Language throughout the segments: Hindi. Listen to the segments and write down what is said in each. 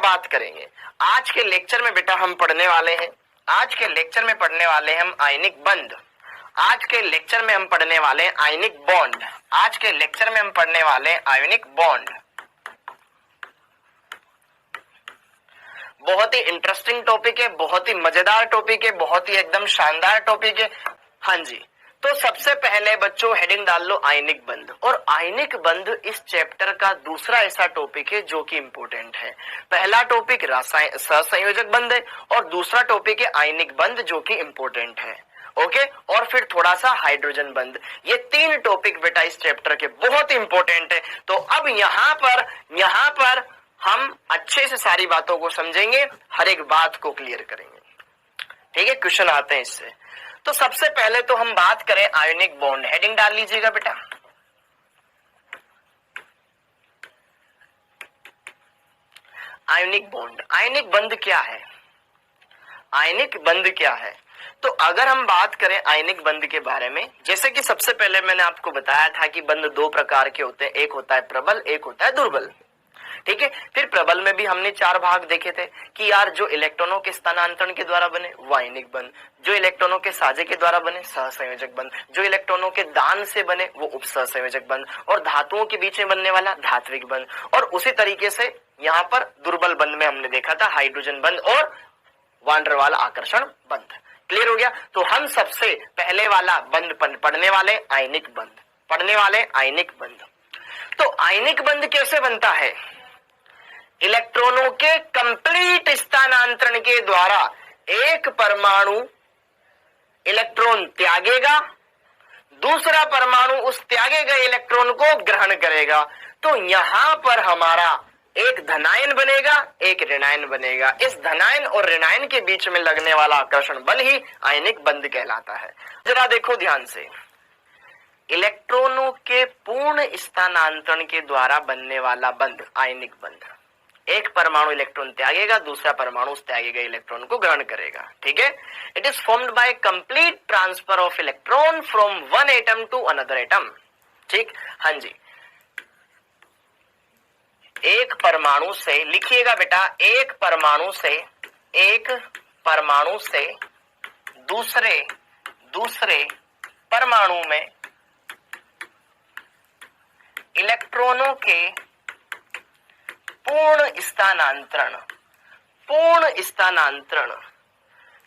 बात करेंगे। आज के लेक्चर में बेटा हम पढ़ने वाले हैं, आज के लेक्चर में पढ़ने वाले हैं हम आयनिक बंध, आज के लेक्चर में हम पढ़ने वाले हैं आयनिक बॉन्ड, आज के लेक्चर में हम पढ़ने वाले हैं आयनिक बॉन्ड। बहुत ही इंटरेस्टिंग टॉपिक है, बहुत ही मजेदार टॉपिक है, बहुत ही एकदम शानदार टॉपिक है। हाँ जी, तो सबसे पहले बच्चों हेडिंग डाल लो आयनिक बंध। और आयनिक बंध इस चैप्टर का दूसरा ऐसा टॉपिक है जो कि इंपॉर्टेंट है। पहला टॉपिक सहसंयोजक बंध है और दूसरा टॉपिक है आयनिक बंध जो कि इंपॉर्टेंट है। ओके, और फिर थोड़ा सा हाइड्रोजन बंध। ये तीन टॉपिक बेटा इस चैप्टर के बहुत इंपॉर्टेंट है। तो अब यहाँ पर हम अच्छे से सारी बातों को समझेंगे, हर एक बात को क्लियर करेंगे। ठीक है, क्वेश्चन आते हैं इससे। तो सबसे पहले तो हम बात करें आयनिक बॉन्ड। हेडिंग डाल लीजिएगा बेटा, आयनिक बॉन्ड। आयनिक बंध क्या है? आयनिक बंध क्या है? तो अगर हम बात करें आयनिक बंध के बारे में, जैसे कि सबसे पहले मैंने आपको बताया था कि बंध दो प्रकार के होते हैं, एक होता है प्रबल, एक होता है दुर्बल। ठीक है, फिर प्रबल में भी हमने चार भाग देखे थे कि यार जो इलेक्ट्रॉनों के स्थानांतरण के द्वारा बने वो आयनिक बंध, जो इलेक्ट्रॉनों के साझे के द्वारा बने सहसंयोजक बंध, जो इलेक्ट्रॉनों के दान से बने वो उपसहसंयोजक बंध, और धातुओं के बीच में बनने वाला धात्विक बंध। और उसी तरीके से यहाँ पर दुर्बल बंध में हमने देखा था हाइड्रोजन बंध और वान डेर वाल आकर्षण बंध। क्लियर हो गया? तो हम सबसे पहले वाला बंध पढ़ने वाले आयनिक बंध, पढ़ने वाले आयनिक बंध। तो आयनिक बंध कैसे बनता है? इलेक्ट्रॉनों के कंप्लीट स्थानांतरण के द्वारा एक परमाणु इलेक्ट्रॉन त्यागेगा, दूसरा परमाणु उस त्यागे गए इलेक्ट्रॉन को ग्रहण करेगा। तो यहां पर हमारा एक धनायन बनेगा, एक ऋणायन बनेगा। इस धनायन और ऋणायन के बीच में लगने वाला आकर्षण बल ही आयनिक बंध कहलाता है। जरा देखो ध्यान से, इलेक्ट्रॉनों के पूर्ण स्थानांतरण के द्वारा बनने वाला बंध आयनिक बंध। एक परमाणु इलेक्ट्रॉन त्यागेगा, दूसरा परमाणु उस त्यागे गए इलेक्ट्रॉन को ग्रहण करेगा। ठीक है, it is formed by complete transfer of electron from one atom to another atom. ठीक, हाँ जी, एक परमाणु से लिखिएगा बेटा, एक परमाणु से दूसरे परमाणु में इलेक्ट्रॉनों के पूर्ण स्थानांतरण,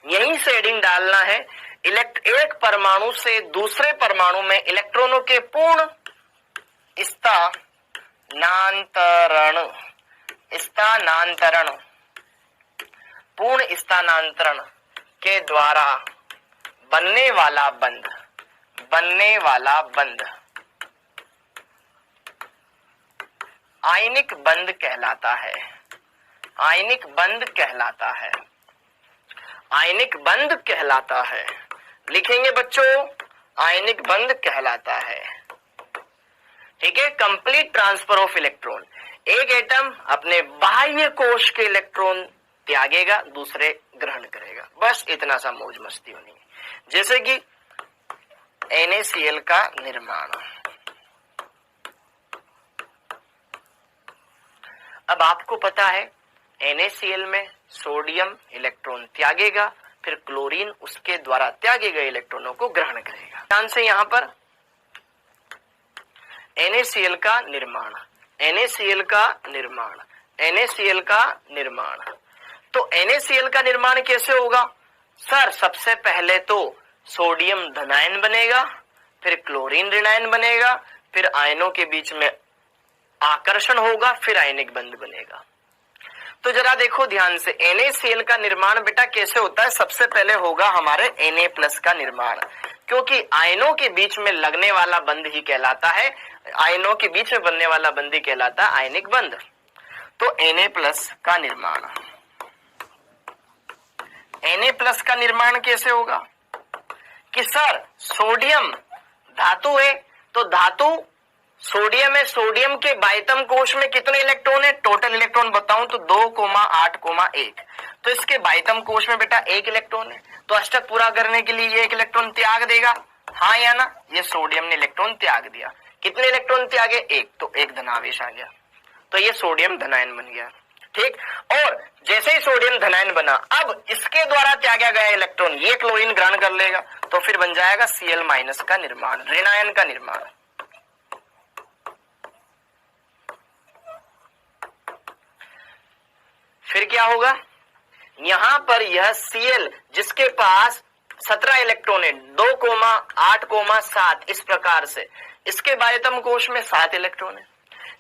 यहीं से हेडिंग डालना है। एक परमाणु से दूसरे परमाणु में इलेक्ट्रॉनों के पूर्ण स्थानांतरण के द्वारा बनने वाला बंध आयनिक बंध कहलाता है। आयनिक बंध कहलाता है। लिखेंगे बच्चों, आयनिक बंध कहलाता है। ठीक है, कंप्लीट ट्रांसफर ऑफ इलेक्ट्रॉन। एक एटम अपने बाह्य कोश के इलेक्ट्रॉन त्यागेगा, दूसरे ग्रहण करेगा। बस इतना सा मौज मस्ती होनी है। जैसे कि NaCl का निर्माण। अब आपको पता है NaCl में सोडियम इलेक्ट्रॉन त्यागेगा, फिर क्लोरीन उसके द्वारा त्यागे गए इलेक्ट्रॉनों को ग्रहण करेगा। ध्यान से यहां पर NaCl का निर्माण, NaCl का निर्माण। तो NaCl का निर्माण कैसे होगा? सर सबसे पहले तो सोडियम धनायन बनेगा, फिर क्लोरीन ऋणायन बनेगा, फिर आयनों के बीच में आकर्षण होगा, फिर आयनिक बंध बनेगा। तो जरा देखो ध्यान से, NaCl का निर्माण बेटा कैसे होता है? सबसे पहले होगा हमारे Na+ का निर्माण, क्योंकि आयनों के बीच में लगने वाला बंध ही कहलाता है, आयनों के बीच में बनने वाला बंध ही कहलाता है आयनिक बंध। तो Na+ का निर्माण, Na+ का निर्माण कैसे होगा? कि सर सोडियम धातु है, तो धातु सोडियम है, सोडियम के बाह्यतम कोश में कितने इलेक्ट्रॉन है? टोटल इलेक्ट्रॉन बताऊं तो 2,8,1। तो इसके बाह्यतम कोश में बेटा 1 इलेक्ट्रॉन है, तो अष्टक पूरा करने के लिए ये 1 इलेक्ट्रॉन त्याग देगा, हाँ या ना? ये सोडियम ने इलेक्ट्रॉन त्याग दिया। कितने इलेक्ट्रॉन त्यागे? 1, तो 1 धनावेश आ गया, तो ये सोडियम धनायन बन गया। ठीक, और जैसे ही सोडियम धनायन बना, अब इसके द्वारा त्यागा गया इलेक्ट्रॉन ये क्लोरीन ग्रहण कर लेगा, तो फिर बन जाएगा Cl- का निर्माण, ऋणायन का निर्माण। फिर क्या होगा, यहां पर यह Cl जिसके पास 17 इलेक्ट्रॉन है, 2,8,7 इस प्रकार से, इसके बाह्यतम कोश में 7 इलेक्ट्रॉन है,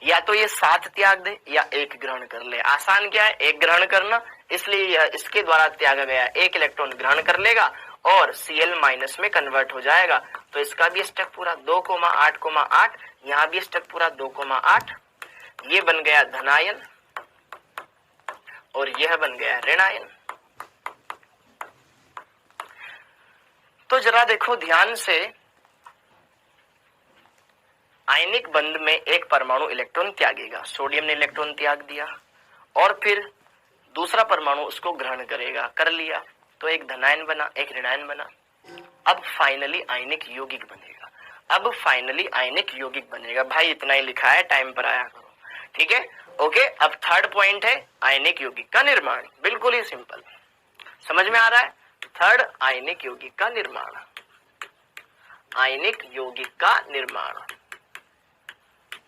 या तो ये 7 त्याग दे या 1 ग्रहण कर ले। आसान क्या है, 1 ग्रहण करना, इसलिए यह इसके द्वारा त्यागा गया 1 इलेक्ट्रॉन ग्रहण कर लेगा और Cl- में कन्वर्ट हो जाएगा। तो इसका भी स्टेप पूरा 2,8,8, यहां भी स्टेप पूरा 2,8, ये बन गया धनायन और यह बन गया ऋणायन। तो जरा देखो ध्यान से, आयनिक बंध में एक परमाणु इलेक्ट्रॉन त्यागेगा, सोडियम ने इलेक्ट्रॉन त्याग दिया और फिर दूसरा परमाणु उसको ग्रहण करेगा, कर लिया, तो एक धनायन बना, एक ऋणायन बना। अब फाइनली आयनिक यौगिक बनेगा, अब फाइनली आयनिक यौगिक बनेगा। भाई इतना ही लिखा है, टाइम पर आया करो, ठीक है, ओके। अब थर्ड पॉइंट है आयनिक यौगिक का निर्माण, बिल्कुल ही सिंपल, समझ में आ रहा है। थर्ड, आयनिक यौगिक का निर्माण, आयनिक यौगिक का निर्माण,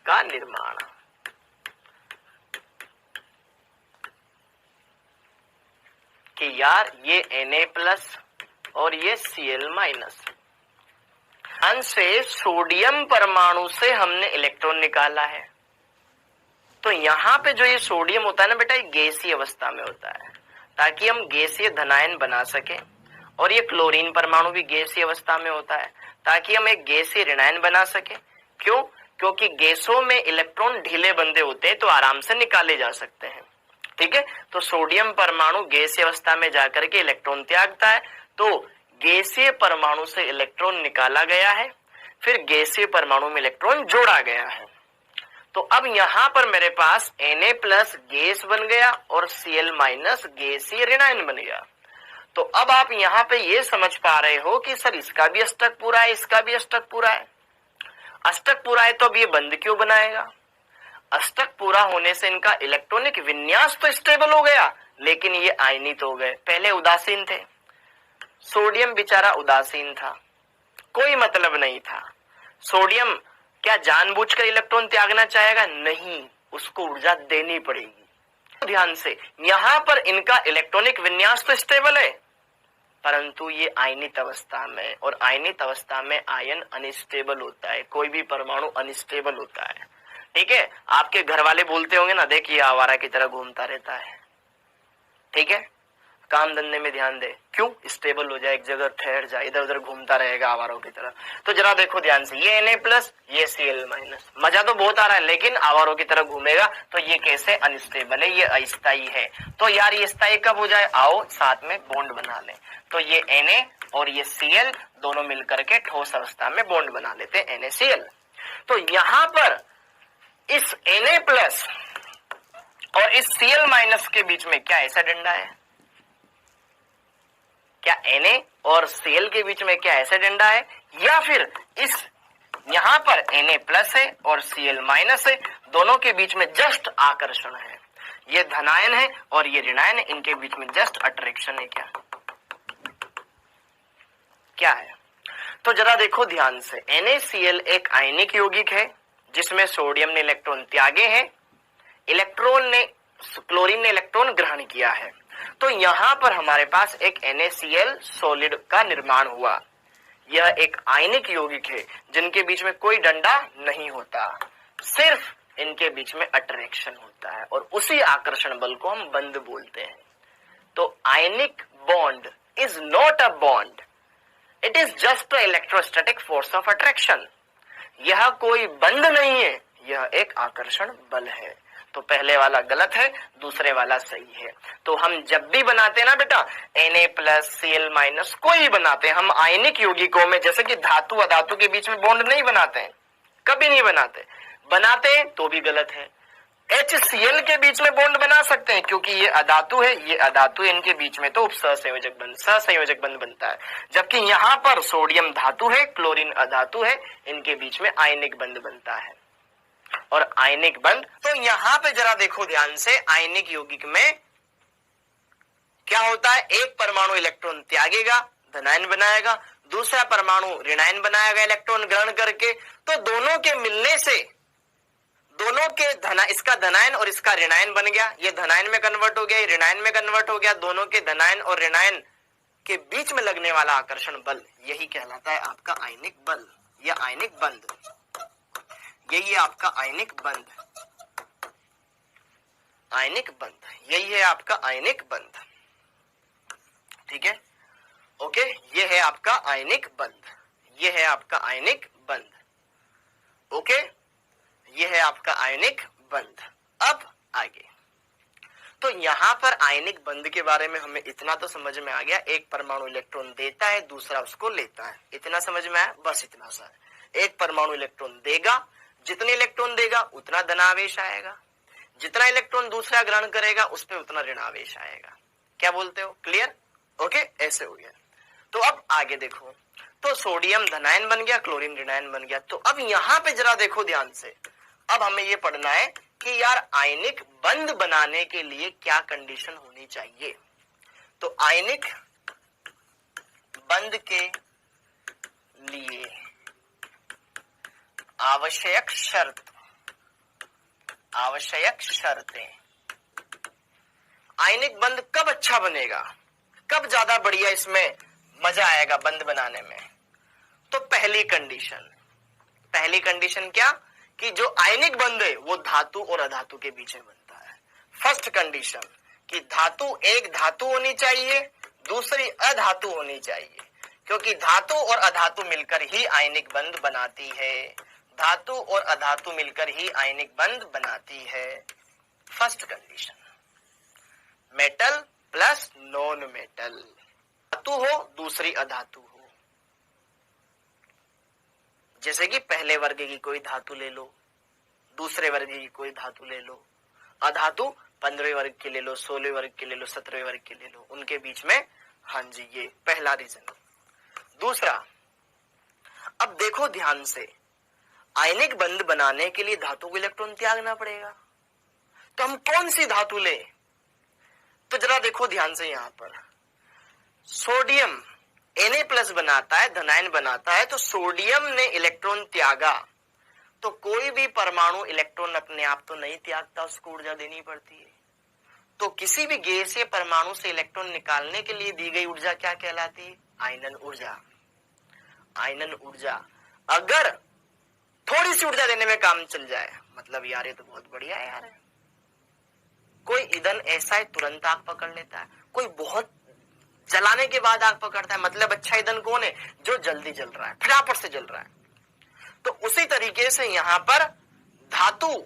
का निर्माण। कि यार ये Na+ और ये Cl-, अंश से सोडियम परमाणु से हमने इलेक्ट्रॉन निकाला है। तो यहां पे जो ये सोडियम होता है ना बेटा, ये गैसीय अवस्था में होता है, ताकि हम गैसीय धनायन बना सके, और ये क्लोरीन परमाणु भी गैसीय अवस्था में होता है, ताकि हम एक गैसीय ऋणायन बना सके। क्यों? क्योंकि गैसों में इलेक्ट्रॉन ढीले बंधे होते हैं, तो आराम से निकाले जा सकते हैं, ठीक है। तो सोडियम परमाणु गैसीय अवस्था में जाकर के इलेक्ट्रॉन त्यागता है, तो गैसीय परमाणु से इलेक्ट्रॉन निकाला गया है, फिर गैसीय परमाणु में इलेक्ट्रॉन जोड़ा गया है। तो अब यहां पर मेरे पास Na+ गैस बन गया और Cl- गैसीय ऋणायन बन गया। तो अब आप यहां पे ये समझ पा रहे हो कि सर इसका भी अष्टक पूरा है, इसका भी अष्टक पूरा है। अष्टक पूरा है तो अब ये बंध क्यों बनाएगा? अष्टक पूरा होने से इनका इलेक्ट्रॉनिक विन्यास तो स्टेबल हो गया, लेकिन ये आयनित हो गए। पहले उदासीन थे, सोडियम बेचारा उदासीन था, कोई मतलब नहीं था। सोडियम क्या जानबूझकर इलेक्ट्रॉन त्यागना चाहेगा? नहीं, उसको ऊर्जा देनी पड़ेगी। ध्यान से, यहां पर इनका इलेक्ट्रॉनिक विन्यास तो स्टेबल है, परंतु ये आयनित अवस्था में, और आयनित अवस्था में आयन अनस्टेबल होता है, कोई भी परमाणु अनस्टेबल होता है, ठीक है। आपके घर वाले बोलते होंगे ना, देखिए आवारा की तरह घूमता रहता है, ठीक है, काम धंधे में ध्यान दे, क्यों? स्टेबल हो जाए, एक जगह ठहर जाए, इधर उधर घूमता रहेगा आवारों की तरह। तो जरा देखो ध्यान से, ये Na+, ये Cl-, मजा तो बहुत आ रहा है, लेकिन आवारों की तरह घूमेगा, तो ये कैसे? अनस्टेबल है, ये अस्थायी है। तो यार ये स्थायी कब हो जाए? आओ साथ में बॉन्ड बना लें। तो ये Na और ये Cl दोनों मिलकर के ठोस अवस्था में बॉन्ड बना लेते हैं, NaCl। तो यहां पर इस Na+ और इस Cl- के बीच में क्या ऐसा डंडा है? क्या Na और Cl के बीच में क्या ऐसा डंडा है? या फिर इस यहां पर Na+ है और Cl- है, दोनों के बीच में जस्ट आकर्षण है, ये धनायन है और ये ऋणायन है, इनके बीच में जस्ट अट्रैक्शन है। क्या है? तो जरा देखो ध्यान से, NaCl एक आयनिक यौगिक है जिसमें सोडियम ने इलेक्ट्रॉन त्यागे हैं, क्लोरीन ने इलेक्ट्रॉन ग्रहण किया है। तो यहां पर हमारे पास एक NaCl सॉलिड का निर्माण हुआ। यह एक आयनिक यौगिक है जिनके बीच में कोई डंडा नहीं होता, सिर्फ इनके बीच में अट्रैक्शन होता है, और उसी आकर्षण बल को हम बंध बोलते हैं। तो ionic bond is not a bond, it is just a electrostatic force of attraction. यह कोई बंध नहीं है, यह एक आकर्षण बल है। तो पहले वाला गलत है, दूसरे वाला सही है। तो हम जब भी बनाते हैं ना बेटा, Na+ Cl- कोई भी बनाते हैं, हम आयनिक यौगिकों में, जैसे कि धातु अधातु के बीच में बॉन्ड नहीं बनाते हैं, कभी नहीं बनाते, बनाते हैं तो भी गलत है। HCl के बीच में बॉन्ड बना सकते हैं, क्योंकि ये अधातु है, ये अधातु है, इनके बीच में तो सहसंयोजक बंध बनता है। जबकि यहाँ पर सोडियम धातु है, क्लोरीन अधातु है, इनके बीच में आयनिक बंध बनता है। और आयनिक बंध, तो यहाँ पे जरा देखो ध्यान से, आयनिक यौगिक में क्या होता है, एक परमाणु इलेक्ट्रॉन त्यागेगा, धनायन बनाएगा, दूसरा परमाणु ऋणायन बनाएगा इलेक्ट्रॉन ग्रहण करके। तो दोनों के मिलने से दोनों के इसका धनायन और इसका ऋणायन बन गया, ये धनायन में कन्वर्ट हो गया, ये ऋणायन में कन्वर्ट हो गया। दोनों के धनायन और ऋणायन के बीच में लगने वाला आकर्षण बल यही कहलाता है आपका आयनिक बल या आयनिक बंध। यही है आपका आयनिक बंध, आयनिक बंध, यही है आपका आयनिक बंध। ठीक है, ओके, ये है आपका आयनिक बंध, ये है आपका आयनिक बंध। ओके, ये है आपका आयनिक बंध। अब आगे, तो यहां पर आयनिक बंध के बारे में हमें इतना तो समझ में आ गया, एक परमाणु इलेक्ट्रॉन देता है, दूसरा उसको लेता है, इतना समझ में आया, बस इतना सा। एक परमाणु इलेक्ट्रॉन देगा, जितने इलेक्ट्रॉन देगा उतना धनावेश आएगा, जितना इलेक्ट्रॉन दूसरा ग्रहण करेगा उस पर उतना ऋणावेश आएगा। क्या बोलते हो, क्लियर? ओके, ऐसे हो गया। तो अब आगे देखो, तो सोडियम धनायन बन गया, क्लोरीन ऋणायन बन गया। तो अब यहां पे जरा देखो ध्यान से, अब हमें ये पढ़ना है कि यार आयनिक बंध बनाने के लिए क्या कंडीशन होनी चाहिए। तो आयनिक बंध के लिए आवश्यक शर्त, आवश्यक शर्तें, आयनिक बंध कब अच्छा बनेगा, कब ज्यादा बढ़िया इसमें मजा आएगा बंध बनाने में। तो पहली कंडीशन क्या, कि जो आयनिक बंध है वो धातु और अधातु के बीच में बनता है। फर्स्ट कंडीशन कि धातु, एक धातु होनी चाहिए, दूसरी अधातु होनी चाहिए, क्योंकि धातु और अधातु मिलकर ही आयनिक बंध बनाती है, धातु और अधातु मिलकर ही आयनिक बंध बनाती है। First condition, metal plus non metal, धातु हो दूसरी अधातु हो। जैसे कि पहले वर्ग की कोई धातु ले लो, दूसरे वर्ग की कोई धातु ले लो, अधातु 15वें वर्ग की ले लो, 16वें वर्ग की ले लो, 17वें वर्ग की ले लो, उनके बीच में, हाँ जी, ये पहला रीजन। दूसरा, अब देखो ध्यान से, आयनिक बंध बनाने के लिए धातु को इलेक्ट्रॉन त्यागना पड़ेगा, तो हम कौन सी धातु ले? तो जरा देखो ध्यान से, यहां पर सोडियम Na+ बनाता है, धनायन बनाता है, तो सोडियम ने इलेक्ट्रॉन त्यागा, तो कोई भी परमाणु इलेक्ट्रॉन अपने आप तो नहीं त्यागता, उसको ऊर्जा देनी पड़ती है। तो किसी भी गैसीय परमाणु से इलेक्ट्रॉन निकालने के लिए दी गई ऊर्जा क्या कहलाती है? आयनन ऊर्जा। आयनन ऊर्जा अगर थोड़ी सी ऊर्जा देने में काम चल जाए, मतलब यार ये तो बहुत बढ़िया है यार, कोई ईंधन ऐसा है तुरंत आग पकड़ लेता है, कोई बहुत जलाने के बाद आग पकड़ता है, मतलब अच्छा ईंधन कौन है? जो जल्दी जल रहा है, फटाफट से जल रहा है। तो उसी तरीके से यहां पर धातु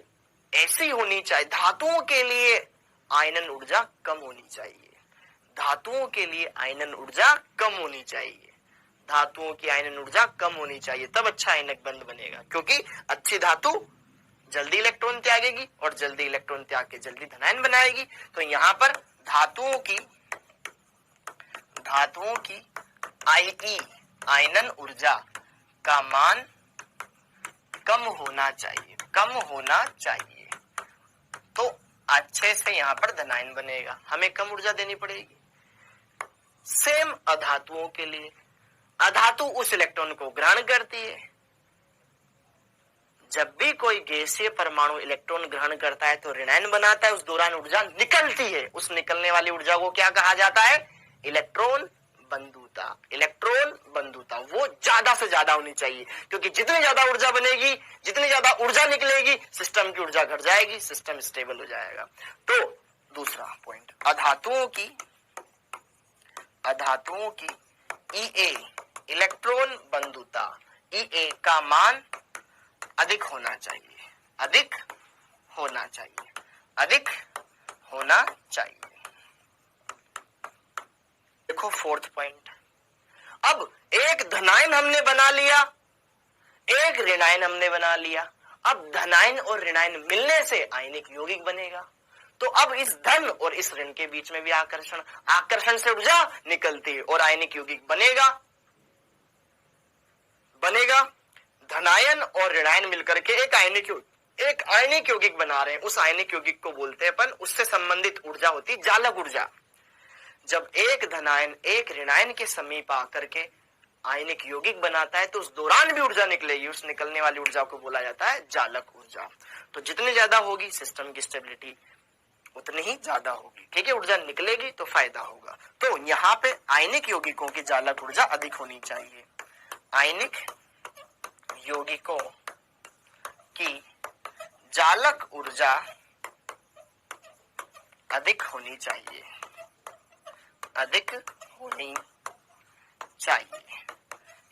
ऐसी होनी चाहिए, धातुओं के लिए आयनन ऊर्जा कम होनी चाहिए, धातुओं के लिए आयनन ऊर्जा कम होनी चाहिए, धातुओं की आयनन ऊर्जा कम होनी चाहिए, तब अच्छा आयनिक बंध बनेगा। क्योंकि अच्छी धातु जल्दी इलेक्ट्रॉन त्यागेगी और जल्दी इलेक्ट्रॉन त्याग के जल्दी धनायन बनाएगी। तो यहां पर धातुओं की Ie आयनन ऊर्जा का मान कम होना चाहिए, कम होना चाहिए, तो अच्छे से यहां पर धनायन बनेगा, हमें कम ऊर्जा देनी पड़ेगी। सेम अधातुओं के लिए, अधातु उस इलेक्ट्रॉन को ग्रहण करती है, जब भी कोई गैसीय परमाणु इलेक्ट्रॉन ग्रहण करता है तो ऋणायन बनाता है, उस दौरान ऊर्जा निकलती है, उस निकलने वाली ऊर्जा को क्या कहा जाता है? इलेक्ट्रॉन बंधुता। इलेक्ट्रॉन बंधुता वो ज्यादा से ज्यादा होनी चाहिए, क्योंकि जितनी ज्यादा ऊर्जा बनेगी, जितनी ज्यादा ऊर्जा निकलेगी, सिस्टम की ऊर्जा घट जाएगी, सिस्टम स्टेबल हो जाएगा। तो दूसरा पॉइंट, अधातुओं की Ea इलेक्ट्रॉन बंधुता, Ea का मान अधिक होना चाहिए, अधिक होना चाहिए, अधिक होना चाहिए। देखो फोर्थ पॉइंट, अब एक धनायन हमने बना लिया, एक ऋणायन हमने बना लिया, अब धनायन और ऋणायन मिलने से आयनिक यौगिक बनेगा। तो अब इस धन और इस ऋण के बीच में भी आकर्षण, आकर्षण से ऊर्जा निकलती है और आयनिक यौगिक बनेगा, बनेगा। धनायन और ऋणायन मिलकर के एक आयनिक यौगिक बना रहे हैं, उस आयनिक यौगिक को बोलते हैं अपन, उससे संबंधित ऊर्जा होती है जालक ऊर्जा। जब एक धनायन एक ऋणायन के समीप आकर के आयनिक यौगिक बनाता है तो उस दौरान भी ऊर्जा निकलेगी, उस निकलने वाली ऊर्जा को बोला जाता है जालक ऊर्जा। तो जितनी ज्यादा होगी सिस्टम की स्टेबिलिटी उतनी ही ज्यादा होगी, ठीक है, ऊर्जा निकलेगी तो फायदा होगा। तो यहाँ पे आयनिक यौगिकों की जालक ऊर्जा अधिक होनी चाहिए, आयनिक यौगिकों की जालक ऊर्जा अधिक होनी चाहिए, अधिक होनी चाहिए।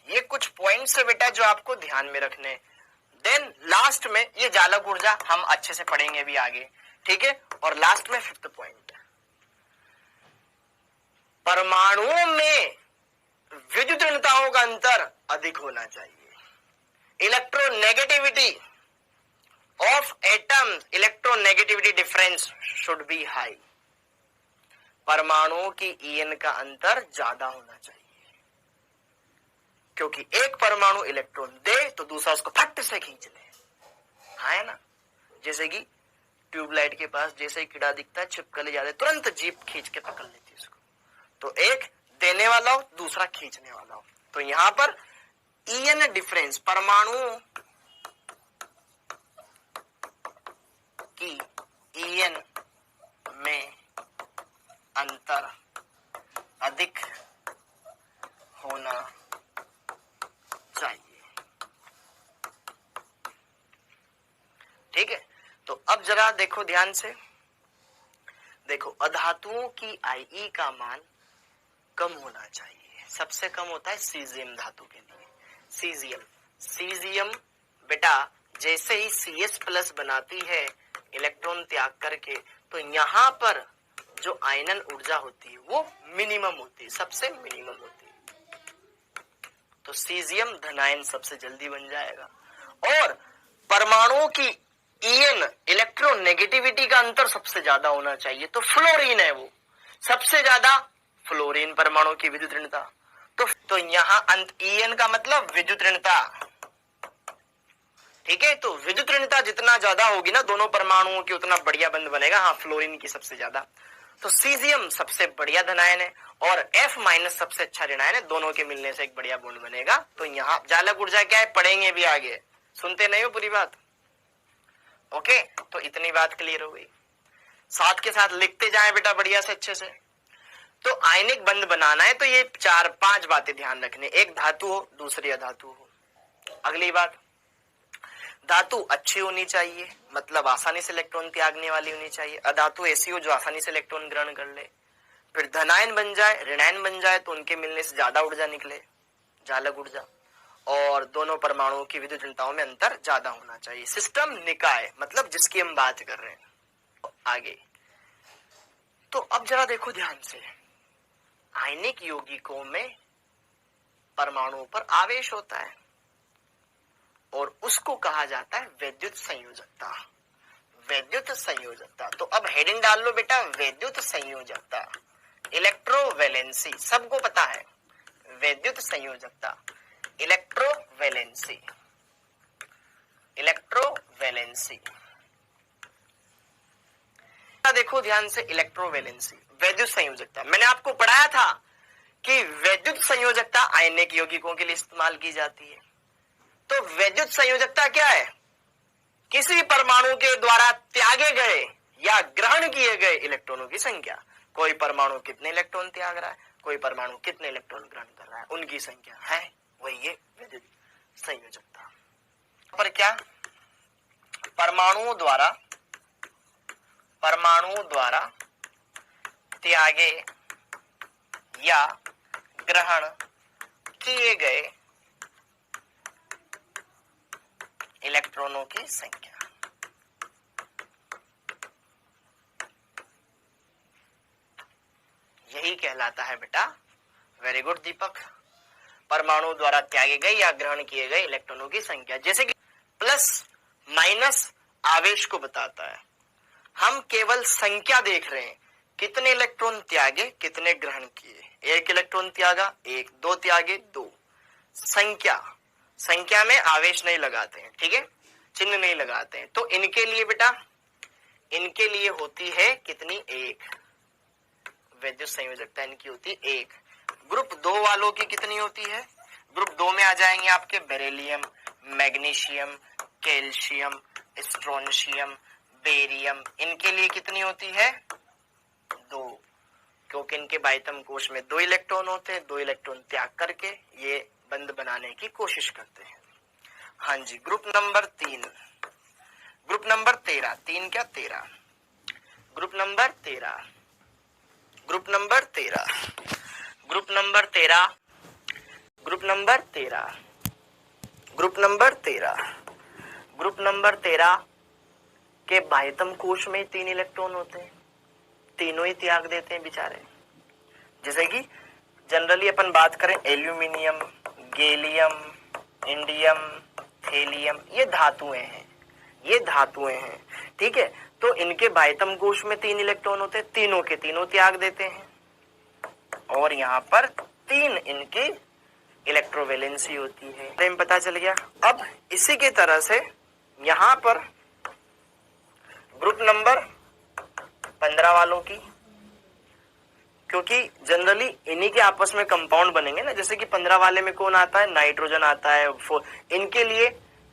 ये कुछ पॉइंट्स है बेटा जो आपको ध्यान में रखने। देन लास्ट में ये जालक ऊर्जा हम अच्छे से पढ़ेंगे भी आगे, ठीक है। और लास्ट में फिफ्थ पॉइंट, परमाणुओं में विद्युत ऋणताओं का अंतर अधिक होना चाहिए। Electronegativity of atoms, electronegativity difference should be high. परमाणुओं की ईएन का अंतर ज्यादा होना चाहिए, क्योंकि एक परमाणु इलेक्ट्रॉन दे तो दूसरा उसको फट से खींच ले, है ना। जैसे कि ट्यूबलाइट के पास जैसे ही कीड़ा दिखता है छिपकली ले जाते, तुरंत जीप खींच के पकड़ लेती है उसको। तो एक देने वाला हो, दूसरा खींचने वाला हो। तो यहां पर ईएन डिफरेंस, परमाणुओं की ईएन में अंतर अधिक होना चाहिए, ठीक है। तो अब जरा देखो ध्यान से, देखो अधातुओं की आईई का मान कम होना चाहिए। सबसे कम होता है सीजियम धातु के लिए, सीजियम बेटा जैसे ही CS प्लस बनाती है इलेक्ट्रॉन त्याग करके, तो यहां पर जो आयनन ऊर्जा होती है वो मिनिमम होती है, सबसे मिनिमम होती है। तो सीजियम धनायन सबसे जल्दी बन जाएगा। और परमाणुओं की ईएन, इलेक्ट्रोनेगेटिविटी का अंतर सबसे ज्यादा होना चाहिए। तो फ्लोरीन है वो, सबसे ज्यादा फ्लोरीन परमाणु की विद्युत ऋणता। तो यहां ईएन का मतलब विद्युत ऋणता, ठीक है। तो विद्युत ऋणता जितना ज्यादा होगी ना दोनों परमाणुओं की, उतना बढ़िया बंध बनेगा। हाँ, फ्लोरीन की सबसे ज्यादा। तो सीजियम सबसे बढ़िया धनायन है और F माइनस सबसे अच्छा ऋणायन है, दोनों के मिलने से एक बढ़िया बॉन्ड बनेगा। तो यहाँ जालक ऊर्जा क्या है, पढ़ेंगे भी आगे, सुनते नहीं हो पूरी बात, ओके। तो इतनी बात क्लियर हो गई, साथ के साथ लिखते जाएं बेटा बढ़िया से अच्छे से। तो आयनिक बंध बनाना है तो ये 4-5 बातें ध्यान रखने, एक धातु हो दूसरी अधातु हो। अगली बात, धातु अच्छी होनी चाहिए, मतलब आसानी से इलेक्ट्रॉन त्यागने वाली होनी चाहिए। अधातु ऐसी हो जो आसानी से इलेक्ट्रॉन ग्रहण कर ले। फिर धनायन बन जाए, ऋणायन बन जाए तो उनके मिलने से ज्यादा ऊर्जा निकले, जालक ऊर्जा। और दोनों परमाणुओं की विद्युत ऋणताओं में अंतर ज्यादा होना चाहिए। सिस्टम निकाय मतलब जिसकी हम बात कर रहे हैं आगे। तो अब जरा देखो ध्यान से, आयनिक यौगिकों में परमाणुओं पर आवेश होता है और उसको कहा जाता है वैद्युत संयोजकता, वैद्युत संयोजकता। तो अब हेडिंग डाल लो बेटा, वैद्युत संयोजकता, इलेक्ट्रोवैलेंसी, सबको पता है वैद्युत संयोजकता, इलेक्ट्रोवैलेंसी, इलेक्ट्रोवैलेंसी। देखो ध्यान से, इलेक्ट्रोवैलेंसी, वैद्युत संयोजकता। मैंने आपको पढ़ाया था कि वैद्युत संयोजकता आयनिक यौगिकों के लिए इस्तेमाल की जाती है। तो वैद्युत संयोजकता क्या है, किसी परमाणु के द्वारा त्यागे गए या ग्रहण किए गए इलेक्ट्रॉनों की संख्या। कोई परमाणु कितने इलेक्ट्रॉन त्याग रहा है, कोई परमाणु कितने इलेक्ट्रॉन ग्रहण कर रहा है, उनकी संख्या है वही ये वैद्युत संयोजकता। पर क्या, परमाणुओं द्वारा त्यागे या ग्रहण किए गए इलेक्ट्रॉनों की संख्या। यही कहलाता है बेटा, वेरी गुड दीपक, परमाणु द्वारा त्यागे गए या ग्रहण किए गए इलेक्ट्रॉनों की संख्या। जैसे कि प्लस माइनस आवेश को बताता है, हम केवल संख्या देख रहे हैं, कितने इलेक्ट्रॉन त्यागे कितने ग्रहण किए। एक इलेक्ट्रॉन त्यागा, एक, दो त्यागे, दो। संख्या में आवेश नहीं लगाते हैं, ठीक है, चिन्ह नहीं लगाते हैं। तो इनके लिए बेटा, इनके लिए होती है कितनी, एक, विद्युत संयोजकता इनकी होती है 1। ग्रुप 2 वालों की कितनी होती है? ग्रुप 2 में आ जाएंगे आपके beryllium, magnesium, calcium, strontium, barium. इनके लिए कितनी होती है? 2, क्योंकि इनके बाह्यतम कोश में 2 इलेक्ट्रॉन होते हैं। 2 इलेक्ट्रॉन त्याग करके ये बंध बनाने की कोशिश करते हैं। हाँ जी, ग्रुप नंबर 3, ग्रुप नंबर 13, 3 क्या 13, group number 13, group number 13, group number 13, group number 13, group number 13, group number 13 के बाह्यतम कोश में 3 इलेक्ट्रॉन होते हैं। तीनों ही त्याग देते हैं बेचारे। जैसे कि जनरली अपन बात करें एल्यूमिनियम, गैलियम, इंडियम, थेलियम, ये धातुएं हैं, ये धातुएं हैं, ठीक है। तो इनके बाह्यतम कोश में 3 इलेक्ट्रॉन होते हैं, तीनों के तीनों त्याग देते हैं और यहाँ पर 3 इनकी इलेक्ट्रोवैलेंसी होती है। टाइम पता चल गया। अब इसी की तरह से यहाँ पर ग्रुप नंबर 15 वालों की, क्योंकि जनरली इन्हीं के आपस में कंपाउंड बनेंगे ना। जैसे कि 15 वाले में कौन आता है? नाइट्रोजन आता है। इनके लिए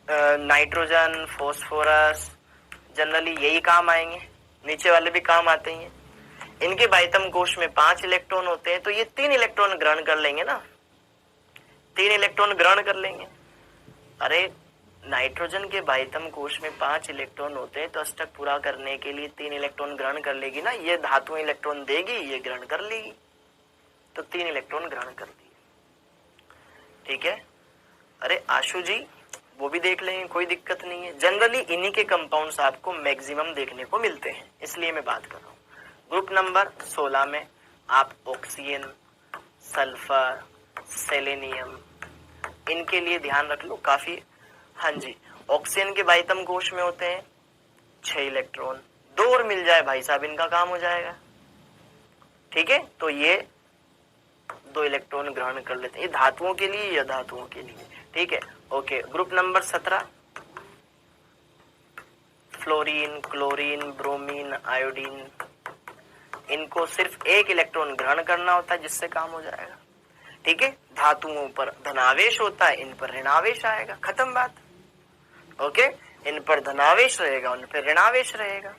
नाइट्रोजन, फॉस्फोरस जनरली यही काम आएंगे, नीचे वाले भी काम आते ही हैं। इनके बाह्यतम कोश में 5 इलेक्ट्रॉन होते हैं, तो ये 3 इलेक्ट्रॉन ग्रहण कर लेंगे ना, 3 इलेक्ट्रॉन ग्रहण कर लेंगे। अरे नाइट्रोजन के बाह्यतम कोश में 5 इलेक्ट्रॉन होते हैं, तो अष्टक पूरा करने के लिए 3 इलेक्ट्रॉन ग्रहण कर लेगी ना। ये धातु इलेक्ट्रॉन देगी, ये ग्रहण कर लेगी, तो 3 इलेक्ट्रॉन ग्रहण कर दिए, ठीक है। अरे आशु जी वो भी देख लेंगे, कोई दिक्कत नहीं है। जनरली इन्हीं के कंपाउंड्स आपको मैक्सिमम देखने को मिलते हैं, इसलिए मैं बात कर रहा हूँ। ग्रुप नंबर 16 में आप ऑक्सीजन, सल्फर, सेलेनियम, इनके लिए ध्यान रख लो काफी। हाँ जी, ऑक्सीजन के बाह्यतम कोश में होते हैं 6 इलेक्ट्रॉन, 2 और मिल जाए भाई साहब इनका काम हो जाएगा, ठीक है। तो ये 2 इलेक्ट्रॉन ग्रहण कर लेते हैं, ये धातुओं के लिए या धातुओं के लिए, ठीक है। Okay, group number 17 fluorine, chlorine, bromine, iodine, इनको सिर्फ 1 इलेक्ट्रॉन ग्रहण करना होता है, जिससे काम हो जाएगा, ठीक है। धातुओं पर धनावेश होता है, इन पर ऋणावेश आएगा, खत्म बात। ओके, इन पर धनावेश रहेगा, उन पर ऋणावेश रहेगा।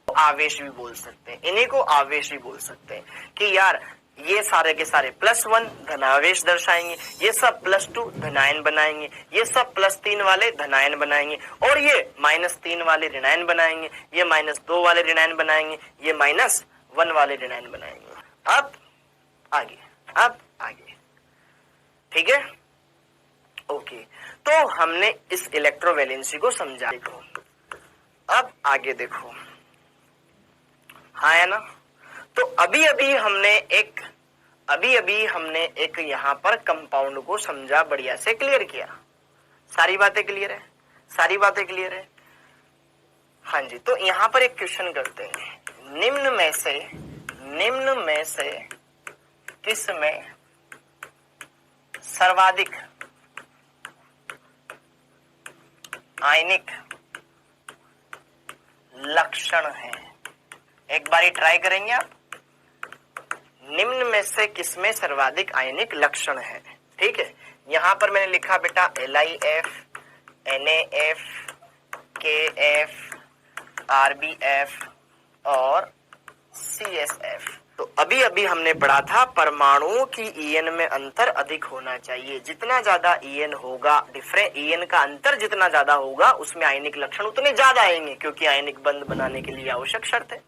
आवेश भी बोल सकते हैं, इन्हीं को आवेश भी बोल सकते हैं कि यार ये सारे के सारे +1 धनावेश दर्शाएंगे, ये सब +2 धनायन बनाएंगे, ये सब +3 वाले धनायन बनाएंगे, और ये -3 वाले ऋणायन बनाएंगे, ये -2 वाले ऋणायन बनाएंगे, ये -1 वाले ऋणायन बनाएंगे। अब आगे, अब आगे, ठीक है। ओके, तो हमने इस इलेक्ट्रोवैलेंसी को समझा। देखो अब आगे देखो, हाँ है ना। तो अभी अभी हमने एक यहाँ पर कंपाउंड को समझा, बढ़िया से क्लियर किया। सारी बातें क्लियर है, सारी बातें क्लियर है। हाँ जी, तो यहाँ पर एक क्वेश्चन करते हैं। निम्न में से किस में सर्वाधिक आयनिक लक्षण है? एक बारी ट्राई करेंगे आप। निम्न में से किसमें सर्वाधिक आयनिक लक्षण है? ठीक है, यहां पर मैंने लिखा बेटा LiF, NaF, KF, RbF और CSF। तो अभी अभी हमने पढ़ा था परमाणुओं की EN में अंतर अधिक होना चाहिए। जितना ज्यादा EN होगा, EN का अंतर जितना ज्यादा होगा, उसमें आयनिक लक्षण उतने ज्यादा आएंगे, क्योंकि आयनिक बंध बनाने के लिए आवश्यक शर्त है।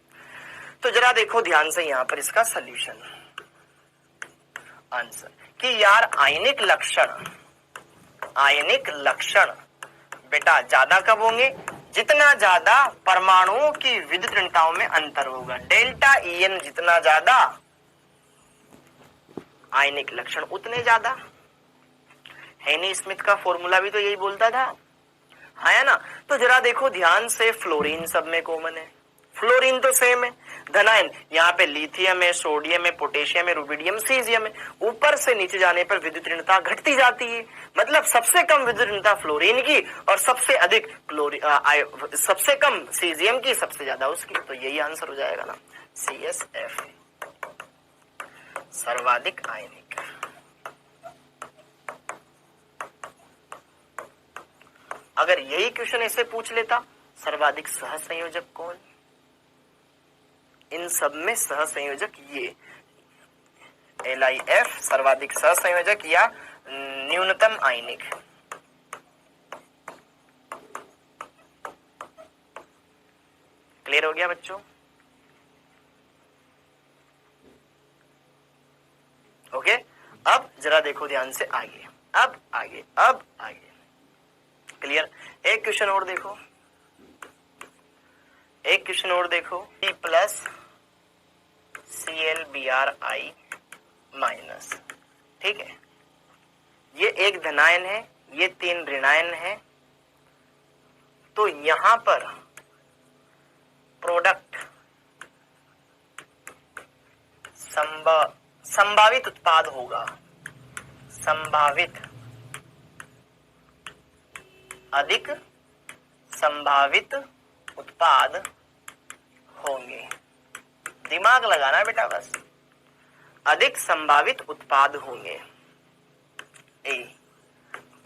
तो जरा देखो ध्यान से यहाँ पर इसका सॉल्यूशन आंसर कि यार आयनिक लक्षण बेटा ज्यादा कब होंगे? जितना ज्यादा परमाणुओं की विद्युत ऋणताओं में अंतर होगा। डेल्टा EN जितना ज्यादा, आयनिक लक्षण उतने ज्यादा। हेनी स्मिथ का फॉर्मूला भी तो यही बोलता था, है ना। तो जरा देखो ध्यान से, फ्लोरीन सब में कॉमन है, फ्लोरीन तो सेम है। धनायन यहाँ पे लिथियम है, सोडियम है, पोटेशियम है, रुबिडियम, सीजियम है। ऊपर से नीचे जाने पर विद्युत ऋणता घटती जाती है, मतलब सबसे कम विद्युत ऋणता फ्लोरीन की और सबसे अधिक सबसे कम सीजियम की, सबसे ज्यादा उसकी। तो यही आंसर हो जाएगा ना, CSF। सर्वाधिक आयनिक। अगर यही क्वेश्चन ऐसे पूछ लेता, सर्वाधिक सहसंयोजक कौन? इन सब में सहसंयोजक ये LIF सर्वाधिक सहसंयोजक या न्यूनतम आयनिक। क्लियर हो गया बच्चों? ओके, अब जरा देखो ध्यान से आगे, अब आगे क्लियर। एक क्वेश्चन और देखो, P प्लस ClBrI माइनस, ठीक है। ये एक धनायन है, ये 3 ऋणायन है, तो यहां पर प्रोडक्ट संभावित उत्पाद होगा, संभावित अधिक संभावित उत्पाद होंगे। दिमाग लगाना बेटा बस, अधिक संभावित उत्पाद होंगे। A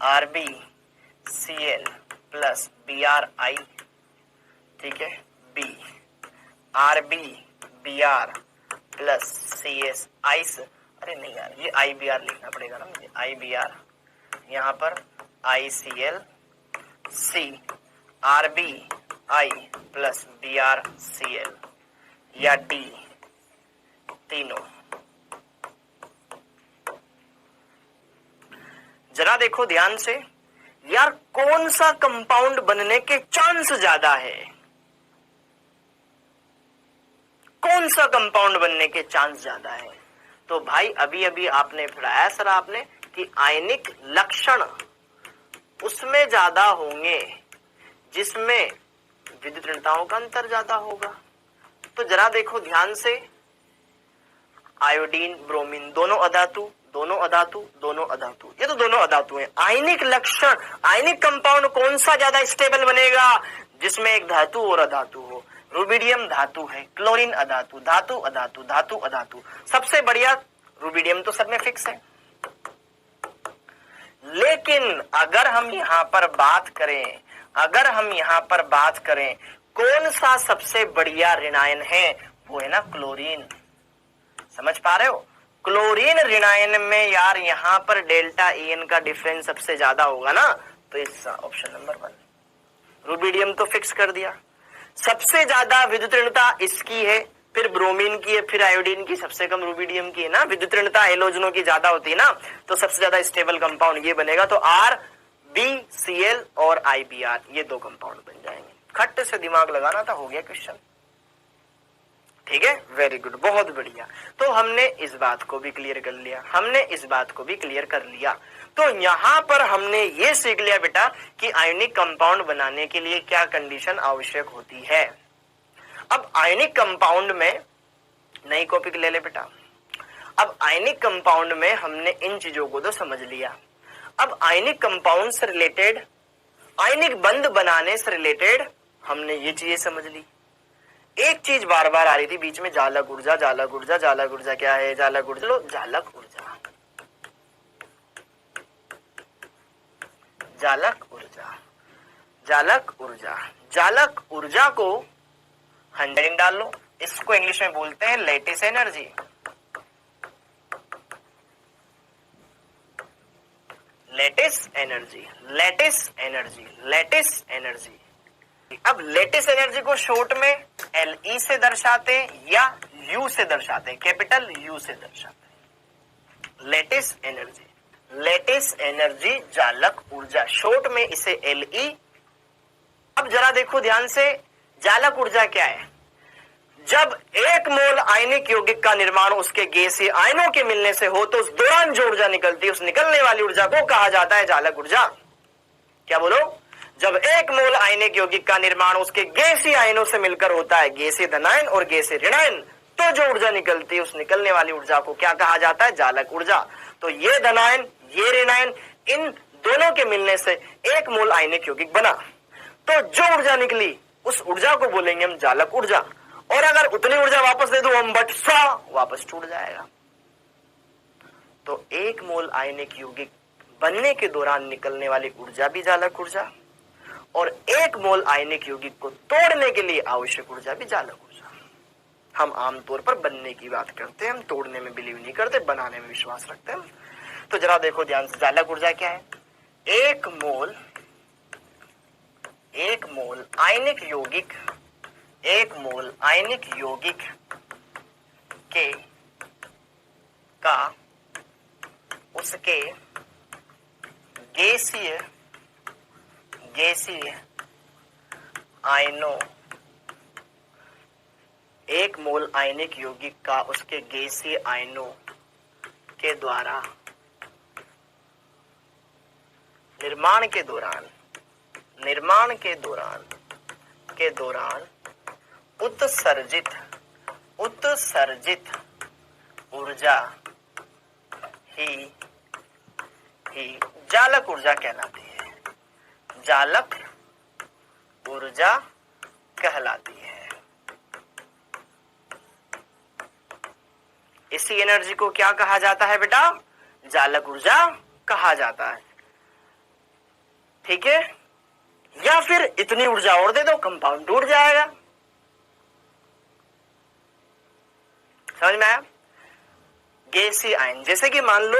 RbCl प्लस BrI, ठीक है। B RbBr plus CS ice, अरे नहीं यार ये IBr लिखना पड़ेगा ना मुझे, IBr, यहाँ पर ICl, C RbI plus BrCl या D तीनों। जरा देखो ध्यान से यार, कौन सा कंपाउंड बनने के चांस ज्यादा है? कौन सा कंपाउंड बनने के चांस ज्यादा है? तो भाई अभी अभी आपने पढ़ाया सर आपने कि आयनिक लक्षण उसमें ज्यादा होंगे जिसमें विद्युत ऋणताओं का अंतर ज्यादा होगा। तो जरा देखो ध्यान से, आयोडीन ब्रोमीन दोनों अधातु, ये तो दोनों अधातु हैं। आयनिक लक्षण, आयनिक कंपाउंड कौन सा ज्यादा स्टेबल बनेगा? जिसमें एक धातु और अधातु हो। रुबिडियम धातु है, क्लोरीन अधातु, धातु अधातु, सबसे बढ़िया रुबिडियम तो सब में फिक्स है। लेकिन अगर हम यहाँ पर बात करें कौन सा सबसे बढ़िया ऋणायन है, वो है ना क्लोरीन। समझ पा रहे हो? क्लोरीन ऋणायन में यार यहाँ पर डेल्टा EN का डिफरेंस सबसे ज्यादा होगा ना, तो इस ऑप्शन नंबर 1। रुबिडियम तो फिक्स कर दिया। सबसे ज्यादा विद्युत ऋणता इसकी है, फिर ब्रोमीन की है, फिर आयोडीन की, सबसे कम रुबिडियम की है ना। विद्युत ऋणता हेलोजनों की ज्यादा होती है ना, तो सबसे ज्यादा स्टेबल कंपाउंड ये बनेगा। तो RbCl और IBr ये 2 कंपाउंड बन जाएंगे। खट्ट से दिमाग लगाना था, हो गया क्वेश्चन। ठीक है, वेरी गुड, बहुत बढ़िया। तो हमने इस बात को भी क्लियर कर लिया, तो यहां पर हमने ये सीख लिया बेटा कि आयनिक कंपाउंड बनाने के लिए क्या कंडीशन आवश्यक होती है। अब आयनिक कंपाउंड में नई कॉपी ले ले बेटा। अब आयनिक कंपाउंड में हमने इन चीजों को तो समझ लिया। अब आयनिक कंपाउंड से रिलेटेड, आयनिक बंध बनाने से रिलेटेड हमने ये चीजें समझ ली। एक चीज बार बार आ रही थी बीच में, जालक ऊर्जा। क्या है जालक ऊर्जा? जालक ऊर्जा को 100 डाल लो। इसको इंग्लिश में बोलते हैं लैटिस एनर्जी। अब लैटिस एनर्जी को शॉर्ट में LE से दर्शाते हैं या U से दर्शाते हैं, कैपिटल U से दर्शाते हैं। लैटिस एनर्जी जालक ऊर्जा, शॉर्ट में इसे LE। अब जरा देखो ध्यान से, जालक ऊर्जा क्या है? जब 1 मोल आयनिक यौगिक का निर्माण उसके गैसीय आयनों के मिलने से हो, तो उस दौरान जो ऊर्जा निकलती है, उस निकलने वाली ऊर्जा को कहा जाता है जालक ऊर्जा। क्या बोलो? जब 1 मोल आयनिक यौगिक का निर्माण उसके गैसीय आयनों से मिलकर होता है, गैसीय धनायन और गैसीय ऋणायन, तो जो ऊर्जा निकलती है, उस निकलने वाली ऊर्जा को क्या कहा जाता है? जालक ऊर्जा। तो ये धनायन, ये ऋणायन, इन दोनों के मिलने से 1 मोल आयनिक यौगिक बना, तो जो ऊर्जा निकली उस ऊर्जा को बोलेंगे हम जालक ऊर्जा। और अगर उतनी ऊर्जा वापस दे दो हम, बट वापस टूट जाएगा। तो 1 मोल आयनिक यौगिक बनने के दौरान निकलने वाली ऊर्जा भी जालक ऊर्जा, और 1 मोल आयनिक यौगिक को तोड़ने के लिए आवश्यक ऊर्जा भी जालक ऊर्जा। हम आमतौर पर बनने की बात करते हैं, हम तोड़ने में बिलीव नहीं करते, बनाने में विश्वास रखते हैं। तो जरा देखो ध्यान से, जालक ऊर्जा क्या है? 1 मोल आयनिक यौगिक, 1 मोल आयनिक यौगिक के का उसके गैसीय आयनों, 1 मोल आयनिक यौगिक का उसके गैसीय आयनों के द्वारा निर्माण के दौरान उत्सर्जित ऊर्जा ही जालक ऊर्जा कहलाती है। जालक ऊर्जा कहलाती है। इसी एनर्जी को क्या कहा जाता है बेटा? जालक ऊर्जा कहा जाता है। ठीक है, या फिर इतनी ऊर्जा और दे दो, कंपाउंड टूट जाएगा। समझ में आया? गैसीय आयन, जैसे कि मान लो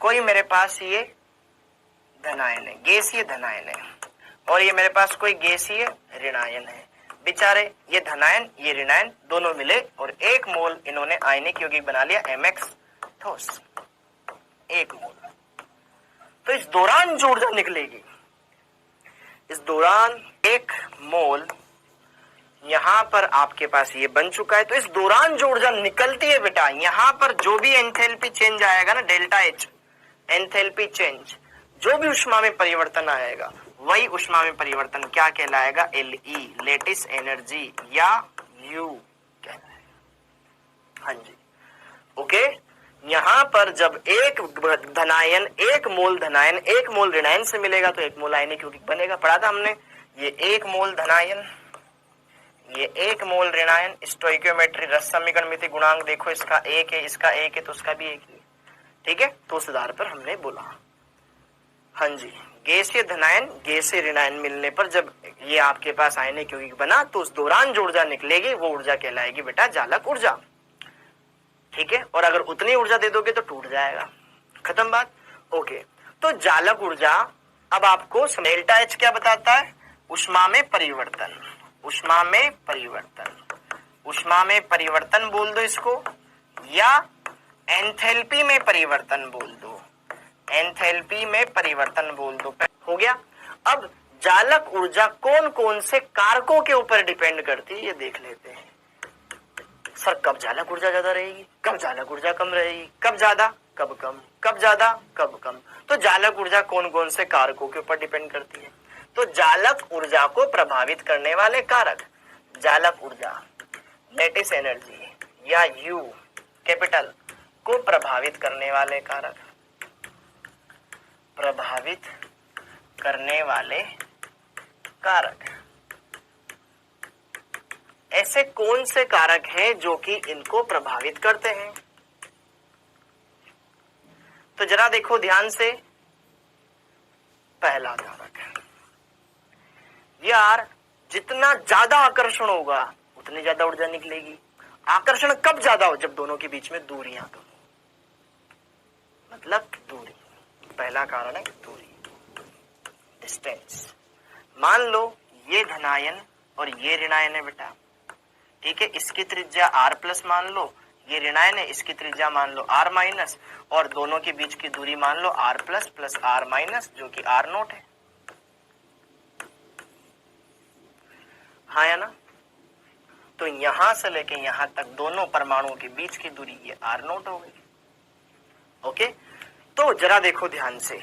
कोई मेरे पास ये धनायन है, गैसीय धनायन है, और ये मेरे पास कोई गैसीय ऋणायन है। बेचारे ये धनायन ये ऋणायन दोनों मिले और 1 मोल इन्होंने आयनिक यौगिक बना लिया MX ठोस, 1 मोल। तो इस दौरान जो ऊर्जा निकलेगी, इस दौरान 1 मोल यहां पर आपके पास ये बन चुका है, तो इस दौरान जो ऊर्जा निकलती है बेटा, यहां पर जो भी एंथैल्पी चेंज आएगा ना, डेल्टा H एंथैल्पी चेंज, जो भी ऊष्मा में परिवर्तन आएगा, वही ऊष्मा में परिवर्तन क्या कहलाएगा? LE लेटिस एनर्जी या U कहलाएगा। हाँ जी, ओके। यहां पर जब 1 धनायन 1 मोल धनायन 1 मोल ऋणायन से मिलेगा तो 1 मोल आयनिक यौगिक बनेगा। पढ़ा था हमने, ये 1 मोल धनायन ये 1 मोल ऋणायन, स्टोइकियोमेट्री रस समीकरण मिति गुणांक देखो, इसका 1 है, इसका 1 है, तो उसका भी 1 है। ठीक है, तो उस आधार पर हमने बोला। हाँ जी, गैसीय धनायन गैसीय ऋणायन मिलने पर जब ये आपके पास आयनिक यौगिक बना, तो उस दौरान जो ऊर्जा निकलेगी वो ऊर्जा कहलाएगी बेटा जालक ऊर्जा। ठीक है, और अगर उतनी ऊर्जा दे दोगे तो टूट जाएगा। खत्म बात। ओके, तो जालक ऊर्जा अब आपको डेल्टा H क्या बताता है? ऊष्मा में परिवर्तन, ऊष्मा में परिवर्तन बोल दो इसको, या एंथैल्पी में परिवर्तन बोल दो, एंथैल्पी में परिवर्तन बोल दो। हो गया। अब जालक ऊर्जा कौन कौन से कारकों के ऊपर डिपेंड करती है ये देख लेते हैं। सर कब जालक ऊर्जा ज्यादा रहेगी, कब जालक ऊर्जा कम रहेगी, कब ज्यादा कब कम, कब ज्यादा कब कम। तो जालक ऊर्जा कौन कौन से कारकों के ऊपर डिपेंड करती है? तो जालक ऊर्जा को प्रभावित करने वाले कारक, जालक ऊर्जा लेटिस एनर्जी या U कैपिटल को प्रभावित करने वाले कारक, प्रभावित करने वाले कारक। ऐसे कौन से कारक हैं जो कि इनको प्रभावित करते हैं? तो जरा देखो ध्यान से, पहला कारक, यार जितना ज्यादा आकर्षण होगा उतनी ज्यादा ऊर्जा निकलेगी। आकर्षण कब ज्यादा हो? जब दोनों के बीच में दूरियां कम हो, मतलब दूरी। पहला कारण है दूरी, डिस्टेंस। मान लो ये धनायन और ये ऋणायन है बेटा, ठीक है, इसकी त्रिज्या R+ मान लो, ये ऋणायन है, इसकी त्रिज्या मान लो R-, और दोनों के बीच की दूरी मान लो R+ + R- जो कि R0 है। हाँ या ना? तो यहां से लेके यहां तक दोनों परमाणुओं के बीच की दूरी ये R0 हो गई। ओके, तो जरा देखो ध्यान से,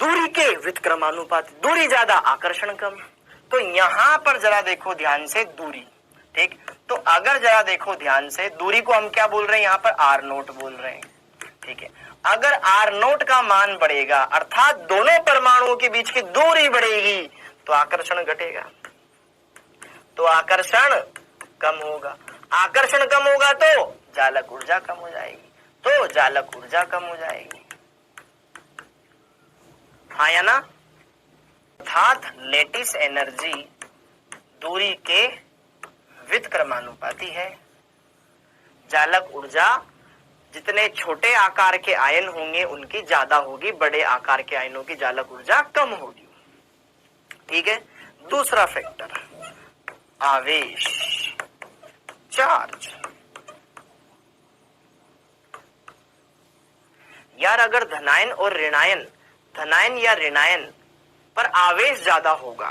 दूरी के व्युत्क्रमानुपात, दूरी ज्यादा आकर्षण कम। तो यहां पर जरा देखो ध्यान से दूरी, ठीक, तो अगर जरा देखो ध्यान से, दूरी को हम क्या बोल रहे हैं? यहां पर R0 बोल रहे हैं। ठीक है, अगर R0 का मान बढ़ेगा अर्थात दोनों परमाणुओं के बीच की दूरी बढ़ेगी तो आकर्षण घटेगा, तो आकर्षण कम होगा। आकर्षण कम होगा तो जालक ऊर्जा कम हो जाएगी। तो जालक ऊर्जा कम हो जाएगी, हाँ या ना। अर्थात लेटिस एनर्जी दूरी के व्युत्क्रमानुपाती है। जालक ऊर्जा जितने छोटे आकार के आयन होंगे उनकी ज्यादा होगी, बड़े आकार के आयनों की जालक ऊर्जा कम होगी। ठीक है। दूसरा फैक्टर आवेश, चार्ज। यार अगर धनायन और ऋणायन, धनायन या ऋणायन पर आवेश ज्यादा होगा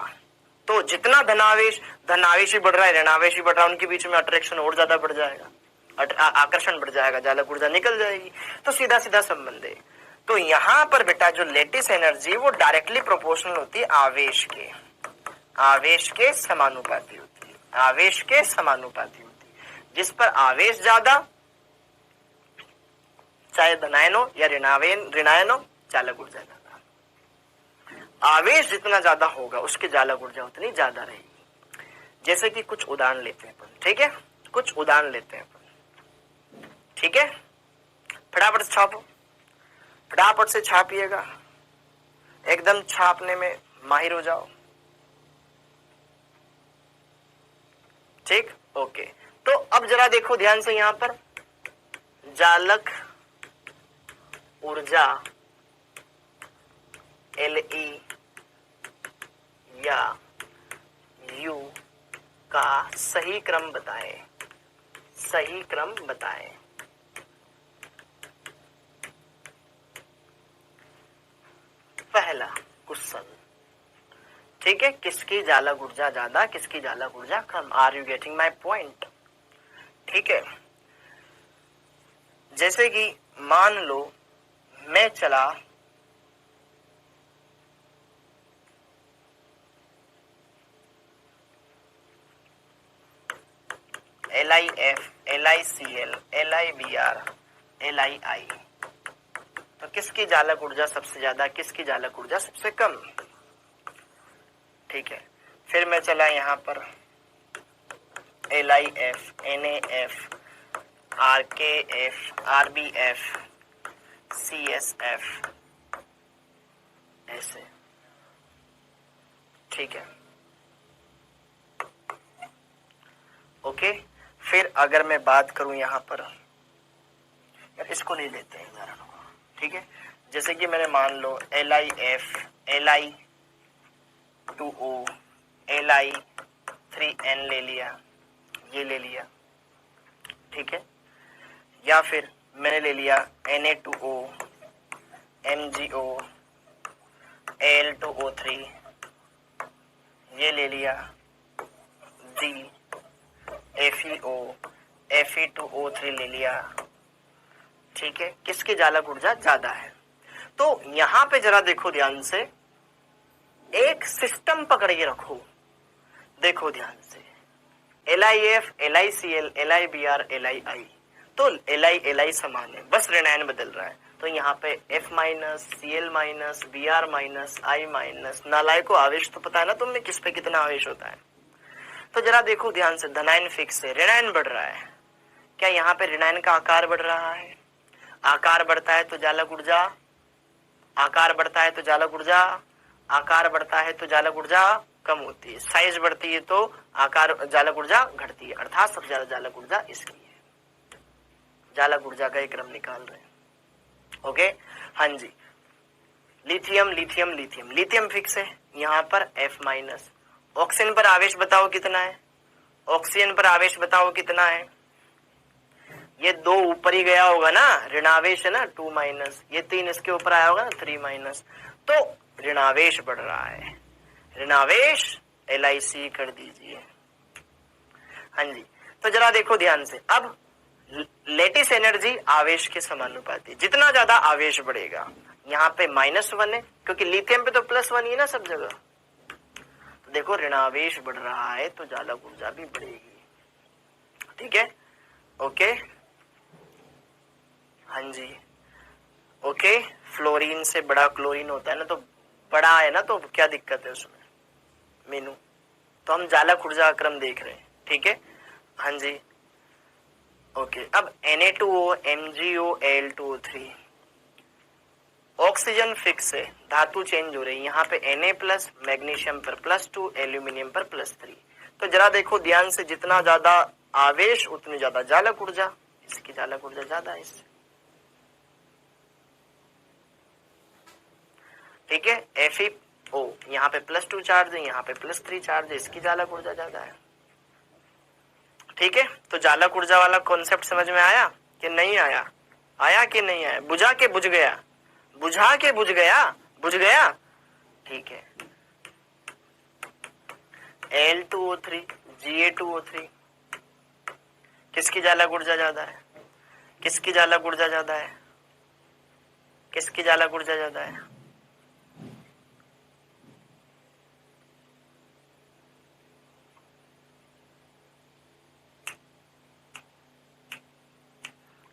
तो जितना धनावेश ही बढ़ रहा है, ऋणावेश ही बढ़ रहा है, उनके बीच में अट्रैक्शन और ज्यादा बढ़ जाएगा, आकर्षण बढ़ जाएगा, जालक ऊर्जा निकल जाएगी। तो सीधा सीधा संबंध है। तो यहां पर बेटा जो लेटिस एनर्जी वो डायरेक्टली प्रोपोर्शनल होती है आवेश के समानुपाती होती है, आवेश के समानुपाती होती है। जिस पर आवेश ज्यादा, चाहे धनायन हो या ऋणायन हो, जालक ऊर्जा ज्यादा। आवेश जितना ज्यादा होगा उसकी जालक ऊर्जा उतनी ज्यादा रहेगी। जैसे कि कुछ उदाहरण लेते हैं अपन, ठीक है, कुछ उदाहरण लेते हैं अपन, ठीक है। फटाफट से छापो, फटाफट से छापिएगा, एकदम छापने में माहिर हो जाओ, ठीक, ओके। तो अब जरा देखो ध्यान से, यहां पर जालक ऊर्जा LE या U का सही क्रम बताएं, सही क्रम बताएं। पहला क्वेश्चन, ठीक है, किसकी जालक ऊर्जा ज्यादा, किसकी जालक ऊर्जा कम। Are you getting my point? ठीक है। जैसे कि मान लो मैं चला LiF, LiCl, LiBr, Lii, तो किसकी जालक ऊर्जा सबसे ज्यादा, किसकी जालक ऊर्जा सबसे कम। ठीक है। फिर मैं चला यहां पर LiF, NaF, RkF, RbF, CSF, ऐसे, ठीक है, ओके। फिर अगर मैं बात करूं यहां पर, यार इसको नहीं लेते हैं उदाहरण को, ठीक है। जैसे कि मैंने मान लो LiF, Li2O, Li3N ले लिया, ये ले लिया, ठीक है। या फिर मैंने ले लिया Na2O, MgO, Al2O3, ये ले लिया, D, FeO, Fe2O3 ले लिया, ठीक है। किसकी जालक ऊर्जा ज्यादा है। तो यहां पे जरा देखो ध्यान से, एक सिस्टम पकड़ के रखो, देखो ध्यान से, LiF, LiCl, LiBr, Lii, तो Li समान है, बस ऋणायन बदल रहा है। तो यहाँ पे F minus, Cl minus, Br minus, I minus, नालाय को आवेश तो पता है ना तुम्हें किस पे कितना आवेश होता है। तो जरा देखो ध्यान से, धनायन फिक्स है, ऋणायन बढ़ रहा है, क्या यहाँ पे ऋणायन का आकार बढ़ रहा है। आकार बढ़ता है तो जालक ऊर्जा, आकार बढ़ता है तो जालक ऊर्जा, आकार बढ़ता है तो जालक ऊर्जा कम होती है, साइज बढ़ती है तो आकार जालक ऊर्जा घटती है, अर्थात सबसे ज्यादा जालक ऊर्जा इसकी है। जालक ऊर्जा का एक क्रम निकाल रहे हैं, ओके। हाँ जी, lithium lithium lithium, lithium fix है यहाँ पर F माइनस। ऑक्सीजन पर आवेश बताओ कितना है, ऑक्सीजन पर आवेश बताओ कितना है। ये 2 ऊपर ही गया होगा ना, ऋणावेश है ना 2 माइनस, ये 3 इसके ऊपर आया होगा ना 3 माइनस, तो ऋणावेश बढ़ रहा है, ऋणावेश LiC कर दीजिए। हाँ जी, तो जरा देखो ध्यान से, अब लेटिस एनर्जी आवेश के समानुपाती, जितना ज्यादा आवेश बढ़ेगा, यहाँ पे -1 है क्योंकि लिथियम पे तो +1 ही है ना सब जगह, तो देखो ऋणावेश बढ़ रहा है तो जालक ऊर्जा भी बढ़ेगी, ठीक है, ओके। हाँ जी, ओके। फ्लोरीन से बड़ा क्लोरीन होता है ना, तो बड़ा है ना, तो क्या दिक्कत है उसमें मीनू, तो हम जालक ऊर्जा क्रम देख रहे हैं, ठीक है। हाँ जी, ओके, अब Na2O, MgO, Al2O3, oxygen fix है, धातु चेंज हो रही है, यहाँ पे Na प्लस, मैग्नीशियम पर +2, एल्यूमिनियम पर +3। तो जरा देखो ध्यान से, जितना ज्यादा आवेश उतनी ज्यादा जालक ऊर्जा, इसकी जालक ऊर्जा ज्यादा है इससे। ठीक है, FeO यहाँ पे +2 चार्ज है, यहाँ पे +3 चार्ज है, इसकी जालक ऊर्जा ज्यादा है। ठीक है, तो जालक ऊर्जा वाला कॉन्सेप्ट समझ में आया कि नहीं आया? आया कि नहीं आया? बुझा के बुझ गया? बुझा के बुझ गया? बुझ गया? ठीक है। Al2O3, Ga2O3, किसकी जालक ऊर्जा ज्यादा है? किसकी जालक ऊर्जा ज्यादा है? किसकी जालक ऊर्जा ज्यादा है?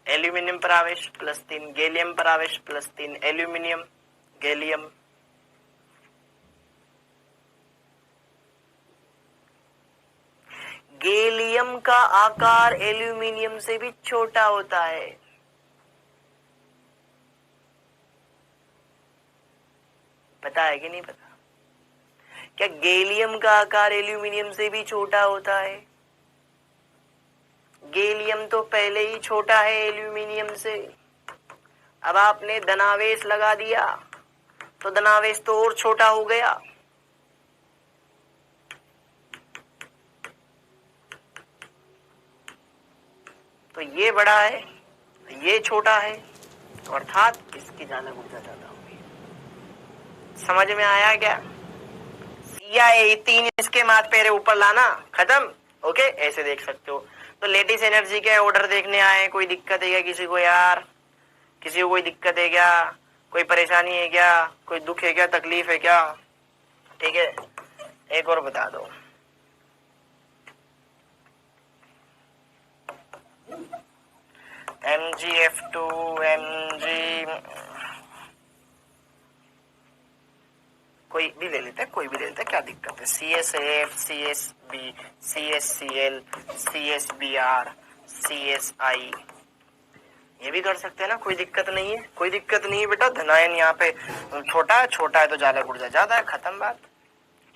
एल्यूमिनियम पर आवेश +3, गैलियम पर आवेश +3, एल्यूमिनियम, गैलियम। गैलियम का आकार एल्यूमिनियम से भी छोटा होता है। पता है कि नहीं पता? क्या गैलियम का आकार एल्यूमिनियम से भी छोटा होता है? गैलियम तो पहले ही छोटा है एल्यूमिनियम से। अब आपने धनावेश लगा दिया तो धनावेश तो और छोटा हो गया। तो ये बड़ा है, ये छोटा है, अर्थात इसकी जालक ऊर्जा ज्यादा होगी। समझ में आया क्या? CIA 3 इसके माथ पैरे ऊपर लाना, खत्म। ओके, ऐसे देख सकते हो। तो लेटिस एनर्जी के ऑर्डर देखने आए, कोई दिक्कत है क्या किसी को यार? किसी को कोई दिक्कत है क्या? कोई परेशानी है क्या? कोई दुख है क्या? तकलीफ है क्या? ठीक है, एक और बता दो। MgF2, कोई भी ले लेते हैं, कोई भी ले लेते हैं, क्या दिक्कत है? CSAF, CSB, CSCl, CSBr, CSI, ये भी कर सकते हैं ना, कोई दिक्कत नहीं है। कोई दिक्कत नहीं है बेटा, धनायन यहाँ पे छोटा है, छोटा है तो जालक ऊर्जा ज्यादा है, खत्म बात।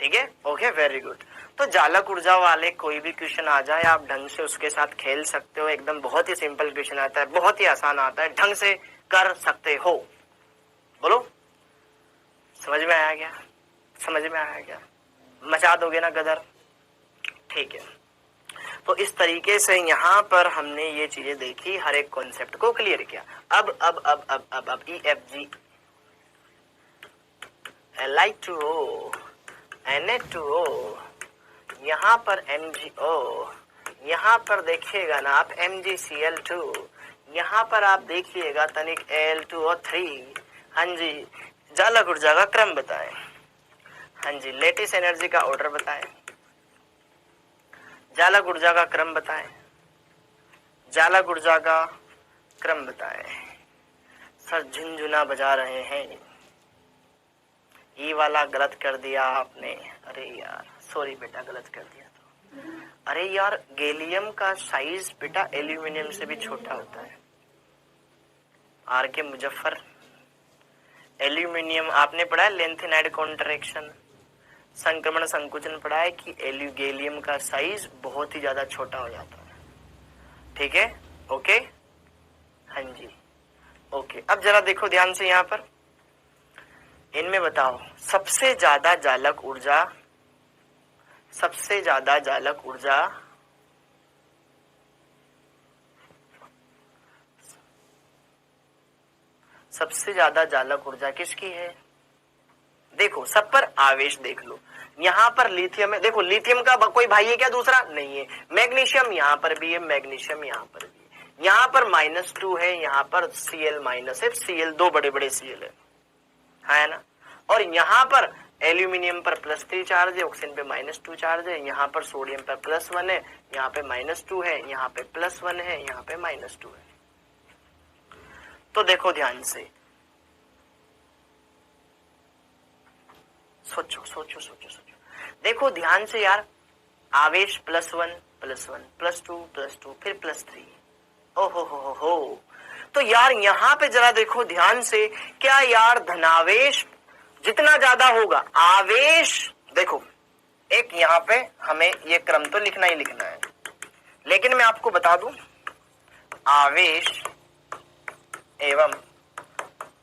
ठीक है, ओके, वेरी गुड। तो जालक ऊर्जा वाले कोई भी क्वेश्चन आ जाए, आप ढंग से उसके साथ खेल सकते हो। एकदम बहुत ही सिंपल क्वेश्चन आता है, बहुत ही आसान आता है, ढंग से कर सकते हो। बोलो, समझ में आया क्या? समझ में आया क्या? मचा दोगे ना गदर? ठीक है, तो इस तरीके से यहाँ पर हमने ये चीजें देखी, हर एक कॉन्सेप्ट को क्लियर किया। अब EFG, Li2O, Na2O, यहाँ पर MgO, यहाँ पर देखिएगा ना आप MgCl2, यहाँ पर आप देखिएगा तनिक Al2O3। हाँ जी, जालक ऊर्जा का क्रम बताएं। हाँ जी, लेटिस एनर्जी का ऑर्डर बताएं, जालक ऊर्जा का क्रम बताएं, जालक ऊर्जा का क्रम बताएं। सर झुनझुना बजा रहे हैं, ये वाला गलत कर दिया आपने। अरे यार सॉरी बेटा, गलत कर दिया तो। अरे यार, गैलियम का साइज बेटा एल्यूमिनियम से भी छोटा होता है। RK मुजफ्फर, एल्यूमिनियम आपने पढ़ा है, लेंथेनाइड कॉन्ट्रैक्शन, संक्रमण संकुचन पढ़ा है कि गैलियम का साइज बहुत ही ज्यादा छोटा हो जाता है। ठीक है, ओके, हाँ जी, ओके। अब जरा देखो ध्यान से, यहाँ पर इनमें बताओ सबसे ज्यादा जालक ऊर्जा, सबसे ज्यादा जालक ऊर्जा सबसे ज्यादा जालक ऊर्जा किसकी है? देखो सब पर आवेश देख लो। यहाँ पर लिथियम है, देखो लिथियम का कोई भाई है क्या? दूसरा नहीं है। मैग्नीशियम यहाँ पर भी है, मैग्नीशियम यहाँ पर भी है। यहाँ पर -2 है, यहाँ पर Cl- है, Cl दो बड़े बड़े Cl है ना। और यहाँ पर एल्यूमिनियम पर +3 चार्ज है, ऑक्सीजन पे -2 चार्ज है, यहाँ पर सोडियम पर +1 है, यहाँ पे -2 है, यहाँ पे +1 है, यहाँ पे -2 है। तो देखो ध्यान से, सोचो सोचो सोचो सोचो, देखो ध्यान से यार, आवेश +1 +1 +2 +2 फिर +3, हो। तो यार यहां पे जरा देखो ध्यान से, क्या यार धनावेश जितना ज्यादा होगा, आवेश देखो, एक यहां पे हमें ये क्रम तो लिखना ही लिखना है, लेकिन मैं आपको बता दूं, आवेश एवं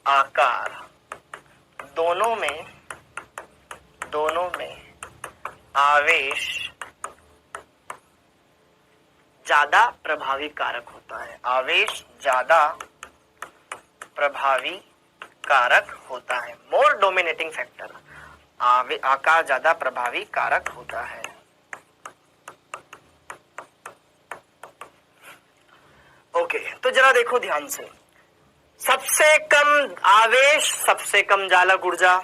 आकार दोनों में आवेश ज्यादा प्रभावी कारक होता है। आवेश ज्यादा प्रभावी कारक होता है, मोर डोमिनेटिंग फैक्टर। आकार ज्यादा प्रभावी कारक होता है। ओके, तो जरा देखो ध्यान से, सबसे कम आवेश सबसे कम जालक ऊर्जा,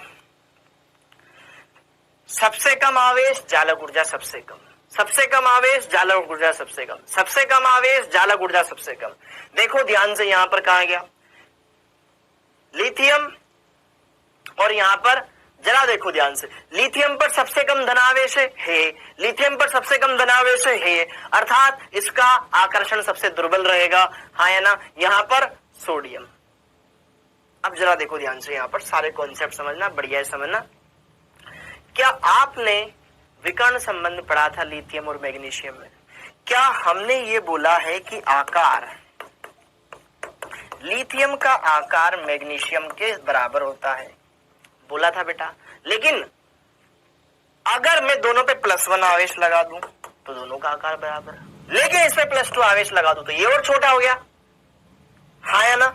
सबसे कम आवेश जालक ऊर्जा सबसे कम, सबसे कम आवेश जालक ऊर्जा सबसे कम, सबसे कम आवेश जालक ऊर्जा सबसे कम। देखो ध्यान से, यहां पर कहा गया लिथियम, और यहां पर जरा देखो ध्यान से, लिथियम पर सबसे कम धनावेश है, लिथियम पर सबसे कम धनावेश है, अर्थात इसका आकर्षण सबसे दुर्बल रहेगा, हाँ या ना। यहां पर सोडियम, अब जरा देखो ध्यान से, यहां पर सारे कॉन्सेप्ट समझना, बढ़िया है समझना। क्या आपने विकर्ण संबंध पढ़ा था लिथियम और मैग्नीशियम में? क्या हमने ये बोला है कि आकार, लिथियम का आकार मैग्नीशियम के बराबर होता है? बोला था बेटा। लेकिन अगर मैं दोनों पे +1 आवेश लगा दूं तो दोनों का आकार बराबर, लेकिन इस पे +2 आवेश लगा दूं तो ये और छोटा हो गया, हाँ या ना।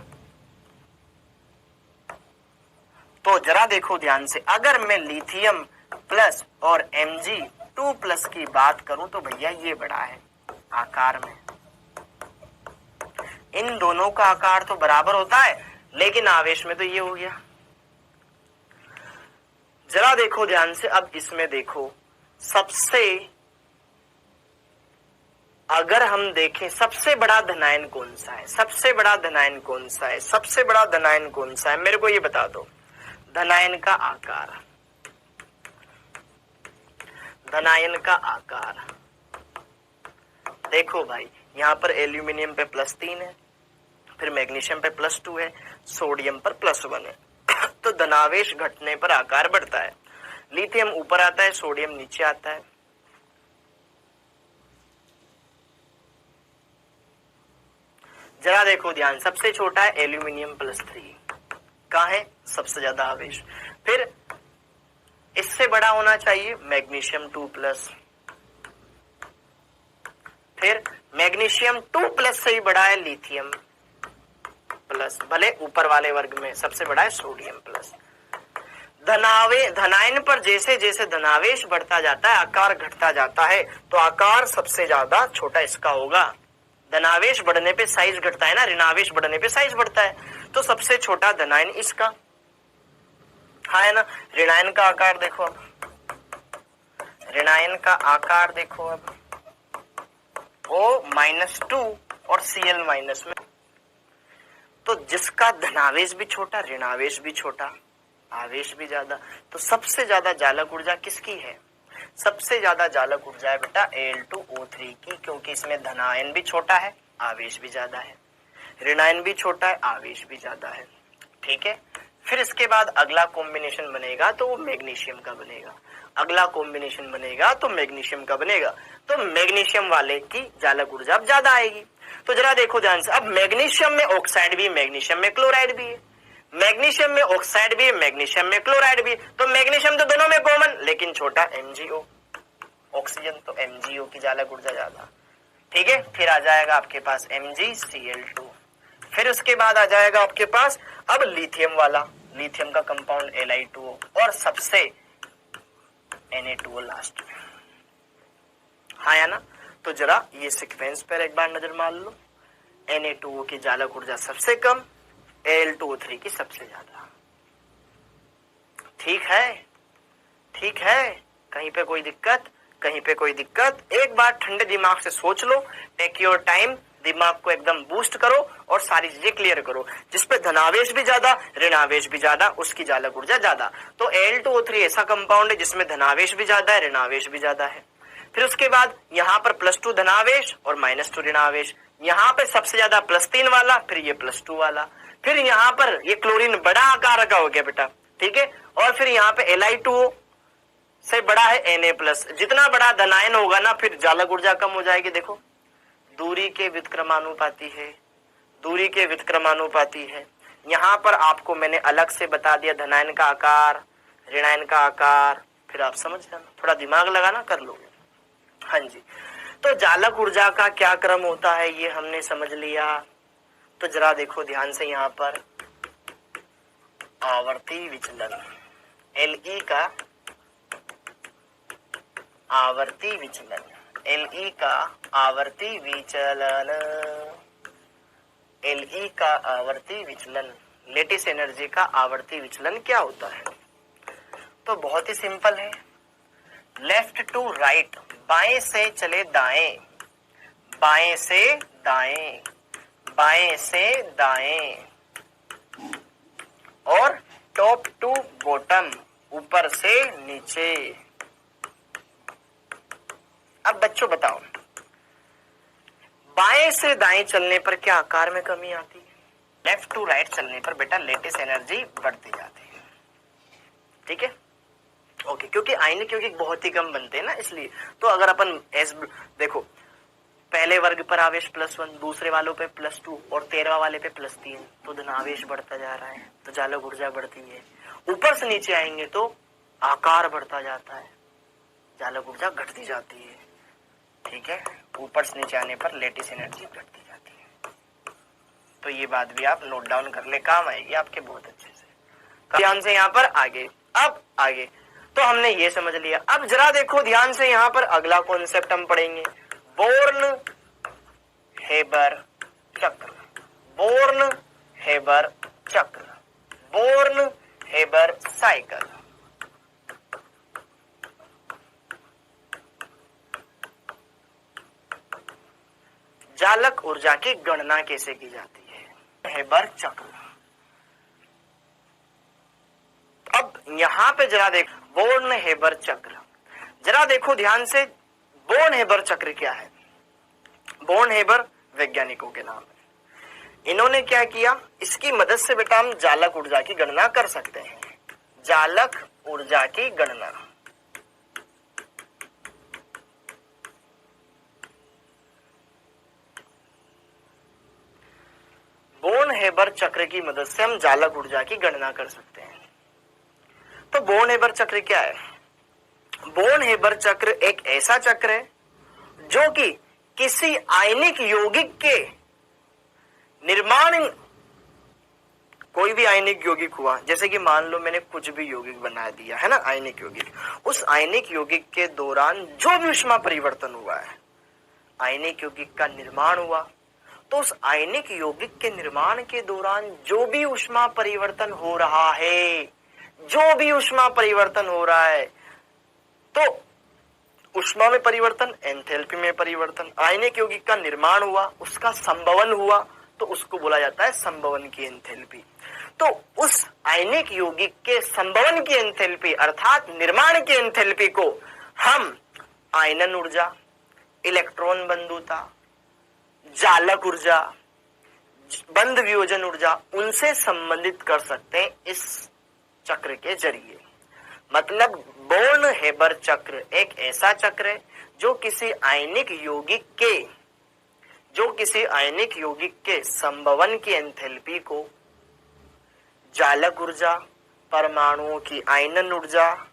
तो जरा देखो ध्यान से, अगर मैं लिथियम प्लस और Mg2+ की बात करूं तो भैया ये बड़ा है आकार में, इन दोनों का आकार तो बराबर होता है, लेकिन आवेश में तो ये हो गया। जरा देखो ध्यान से, अब इसमें देखो, सबसे अगर हम देखें सबसे बड़ा धनायन कौन सा है, सबसे बड़ा धनायन कौन सा है, सबसे बड़ा धनायन कौन सा है, मेरे को ये बता दो। धनायन का आकार, धनायन का आकार देखो भाई, यहां पर एल्यूमिनियम पे +3 है, फिर मैग्नीशियम पे +2 है, सोडियम पर +1 है। तो धनावेश घटने पर आकार बढ़ता है, लिथियम ऊपर आता है, सोडियम नीचे आता है। जरा देखो ध्यान, सबसे छोटा है एल्यूमिनियम +3, कहां है सबसे ज्यादा आवेश। फिर इससे बड़ा होना चाहिए मैग्नीशियम 2+, फिर मैग्नीशियम 2+ से ही बड़ा है लिथियम प्लस, भले ऊपर वाले वर्ग में सबसे बड़ा है सोडियम प्लस। धनायन पर जैसे जैसे धनावेश बढ़ता जाता है, आकार घटता जाता है, तो आकार सबसे ज्यादा छोटा इसका होगा। धनावेश बढ़ने पे साइज घटता है ना, ऋणावेश बढ़ने पे साइज बढ़ता है, तो सबसे छोटा धनायन इसका, हाँ है ना। ऋणायन का आकार देखो, अब ऋणायन का आकार देखो, अब O-2 और Cl- में, तो जिसका धनावेश भी छोटा, ऋणावेश भी छोटा, आवेश भी ज्यादा, तो सबसे ज्यादा जालक ऊर्जा किसकी है? सबसे ज्यादा जालक ऊर्जा है बेटा Al2O3 की, क्योंकि इसमें धनायन भी छोटा है, आवेश भी ज्यादा है, ऋणायन भी छोटा है, आवेश भी ज्यादा है। ठीक है, फिर इसके बाद अगला कॉम्बिनेशन बनेगा तो वो मैग्नीशियम का बनेगा, अगला कॉम्बिनेशन बनेगा तो मैग्नीशियम का बनेगा, तो मैग्नीशियम वाले की जालक ऊर्जा अब ज्यादा आएगी। तो जरा देखो ध्यान से, अब मैग्नीशियम में ऑक्साइड भी है, मैग्नीशियम में क्लोराइड भी है, मैग्नीशियम में ऑक्साइड भी है, मैग्नीशियम में क्लोराइड भी है, तो मैग्नीशियम तो दोनों में कॉमन, लेकिन छोटा MgO, ऑक्सीजन तो MgO की जालक ऊर्जा ज्यादा। ठीक है, फिर आ जाएगा आपके पास MgCl2, फिर उसके बाद आ जाएगा आपके पास अब लिथियम वाला, लिथियम का कंपाउंड Li2O, और सबसे Na2O लास्ट में, हाँ या ना। तो जरा ये सीक्वेंस पर एक बार नजर मार लो, Na2O की जालक ऊर्जा सबसे कम, Al2O3 की सबसे ज्यादा। ठीक है, ठीक है, कहीं पे कोई दिक्कत, कहीं पे कोई दिक्कत? एक बार ठंडे दिमाग से सोच लो, टेक योर टाइम, दिमाग को एकदम बूस्ट करो और सारी चीजें क्लियर करो। जिसपे धनावेश भी ज्यादा, ऋणावेश भी ज्यादा, उसकी जालक ऊर्जा ज्यादा। तो Al2O3 ऐसा कंपाउंड है जिसमें धनावेश भी ज्यादा है, ऋणावेश भी ज्यादा है। फिर उसके बाद यहाँ पर +2 धनावेश और -2 ऋणावेश, यहाँ पे सबसे ज्यादा +3 वाला, फिर ये +2 वाला, फिर यहाँ पर ये क्लोरीन बड़ा आकार का हो गया बेटा, ठीक है। और फिर यहाँ पे Li2O से बड़ा है Na+, जितना बड़ा धनायन होगा ना फिर जालक ऊर्जा कम हो जाएगी। देखो दूरी के व्युत्क्रमानुपाती है, दूरी के व्युत्क्रमानुपाती है। यहाँ पर आपको मैंने अलग से बता दिया धनायन का आकार, ऋणायन का आकार, फिर आप समझ जाना, थोड़ा दिमाग लगाना कर लोगे। हाँ जी, तो जालक ऊर्जा का क्या क्रम होता है ये हमने समझ लिया। तो जरा देखो ध्यान से, यहाँ पर आवर्ती विचलन Le का आवर्ती विचलन, Le का आवर्ती विचलन, Le का आवर्ती विचलन, लेटिस एनर्जी का आवर्ती विचलन क्या होता है? तो बहुत ही सिंपल है, लेफ्ट टू राइट, बाएं से चले दाएं, बाएं से दाएं, बाएं से दाएं, और टॉप टू बॉटम, ऊपर से नीचे। अब बच्चों बताओ, बाएं से दाएं चलने पर क्या आकार में कमी आती है? लेफ्ट टू राइट चलने पर बेटा लेटिस एनर्जी बढ़ती जाती है, ठीक है, ओके। क्योंकि आयनिक यौगिक बहुत ही कम बनते हैं ना, इसलिए। तो अगर अपन देखो, पहले वर्ग पर आवेश +1, दूसरे वालों पे +2 और 13वां वाले पे +3, तो धनावेश बढ़ता जा रहा है, तो जालक ऊर्जा बढ़ती है। ऊपर से नीचे आएंगे तो आकार बढ़ता जाता है, जालक ऊर्जा घटती जाती है, ठीक है। ऊपर से नीचे आने पर लेटिस एनर्जी घटती जाती है। तो ये बात भी आप नोट डाउन कर ले, काम आएगी आपके बहुत अच्छे से। ध्यान से यहाँ पर आगे, अब आगे तो हमने ये समझ लिया। अब जरा देखो ध्यान से, यहाँ पर अगला कॉन्सेप्ट हम पढ़ेंगे, बोर्न हेबर चक्र, बोर्न हेबर चक्र, बोर्न हेबर साइकिल। जालक ऊर्जा की गणना कैसे की जाती है? हेबर चक्र। अब यहां पे जरा देखो, बोर्न हेबर चक्र, जरा देखो ध्यान से, बोर्न हेबर चक्र क्या है? बोर्न हेबर वैज्ञानिकों के नाम है। इन्होंने क्या किया, इसकी मदद से बेटा हम जालक ऊर्जा की गणना कर सकते हैं। जालक ऊर्जा की गणना, बोर्न हेबर चक्र की मदद से हम जालक ऊर्जा की गणना कर सकते हैं। तो बोर्न हेबर चक्र क्या है? बोर्न हेबर चक्र एक ऐसा चक्र है जो कि किसी आयनिक यौगिक के निर्माण, कोई भी आयनिक यौगिक हुआ, जैसे कि मान लो मैंने कुछ भी यौगिक बना दिया है ना, आयनिक यौगिक, उस आयनिक यौगिक के दौरान जो भी ऊष्मा परिवर्तन हुआ है, आयनिक यौगिक का निर्माण हुआ, तो उस आयनिक यौगिक के निर्माण के दौरान जो भी ऊष्मा परिवर्तन हो रहा है, जो भी ऊष्मा परिवर्तन हो रहा है, तो ऊष्मा में परिवर्तन, एंथैल्पी में परिवर्तन, आयनिक यौगिक का निर्माण हुआ, उसका संभवन हुआ, तो उसको बोला जाता है संभवन की एंथैल्पी। तो उस आयनिक यौगिक के संभवन की एंथैल्पी अर्थात निर्माण की एंथैल्पी को हम आयनन ऊर्जा, इलेक्ट्रॉन बंधुता, जालक ऊर्जा, बंध वियोजन ऊर्जा, उनसे संबंधित कर सकते हैं इस चक्र के जरिए। मतलब बोर्न हेबर चक्र एक ऐसा चक्र है जो किसी आयनिक यौगिक के संभवन की एंथैल्पी को जालक ऊर्जा, परमाणुओं की आयनन ऊर्जा,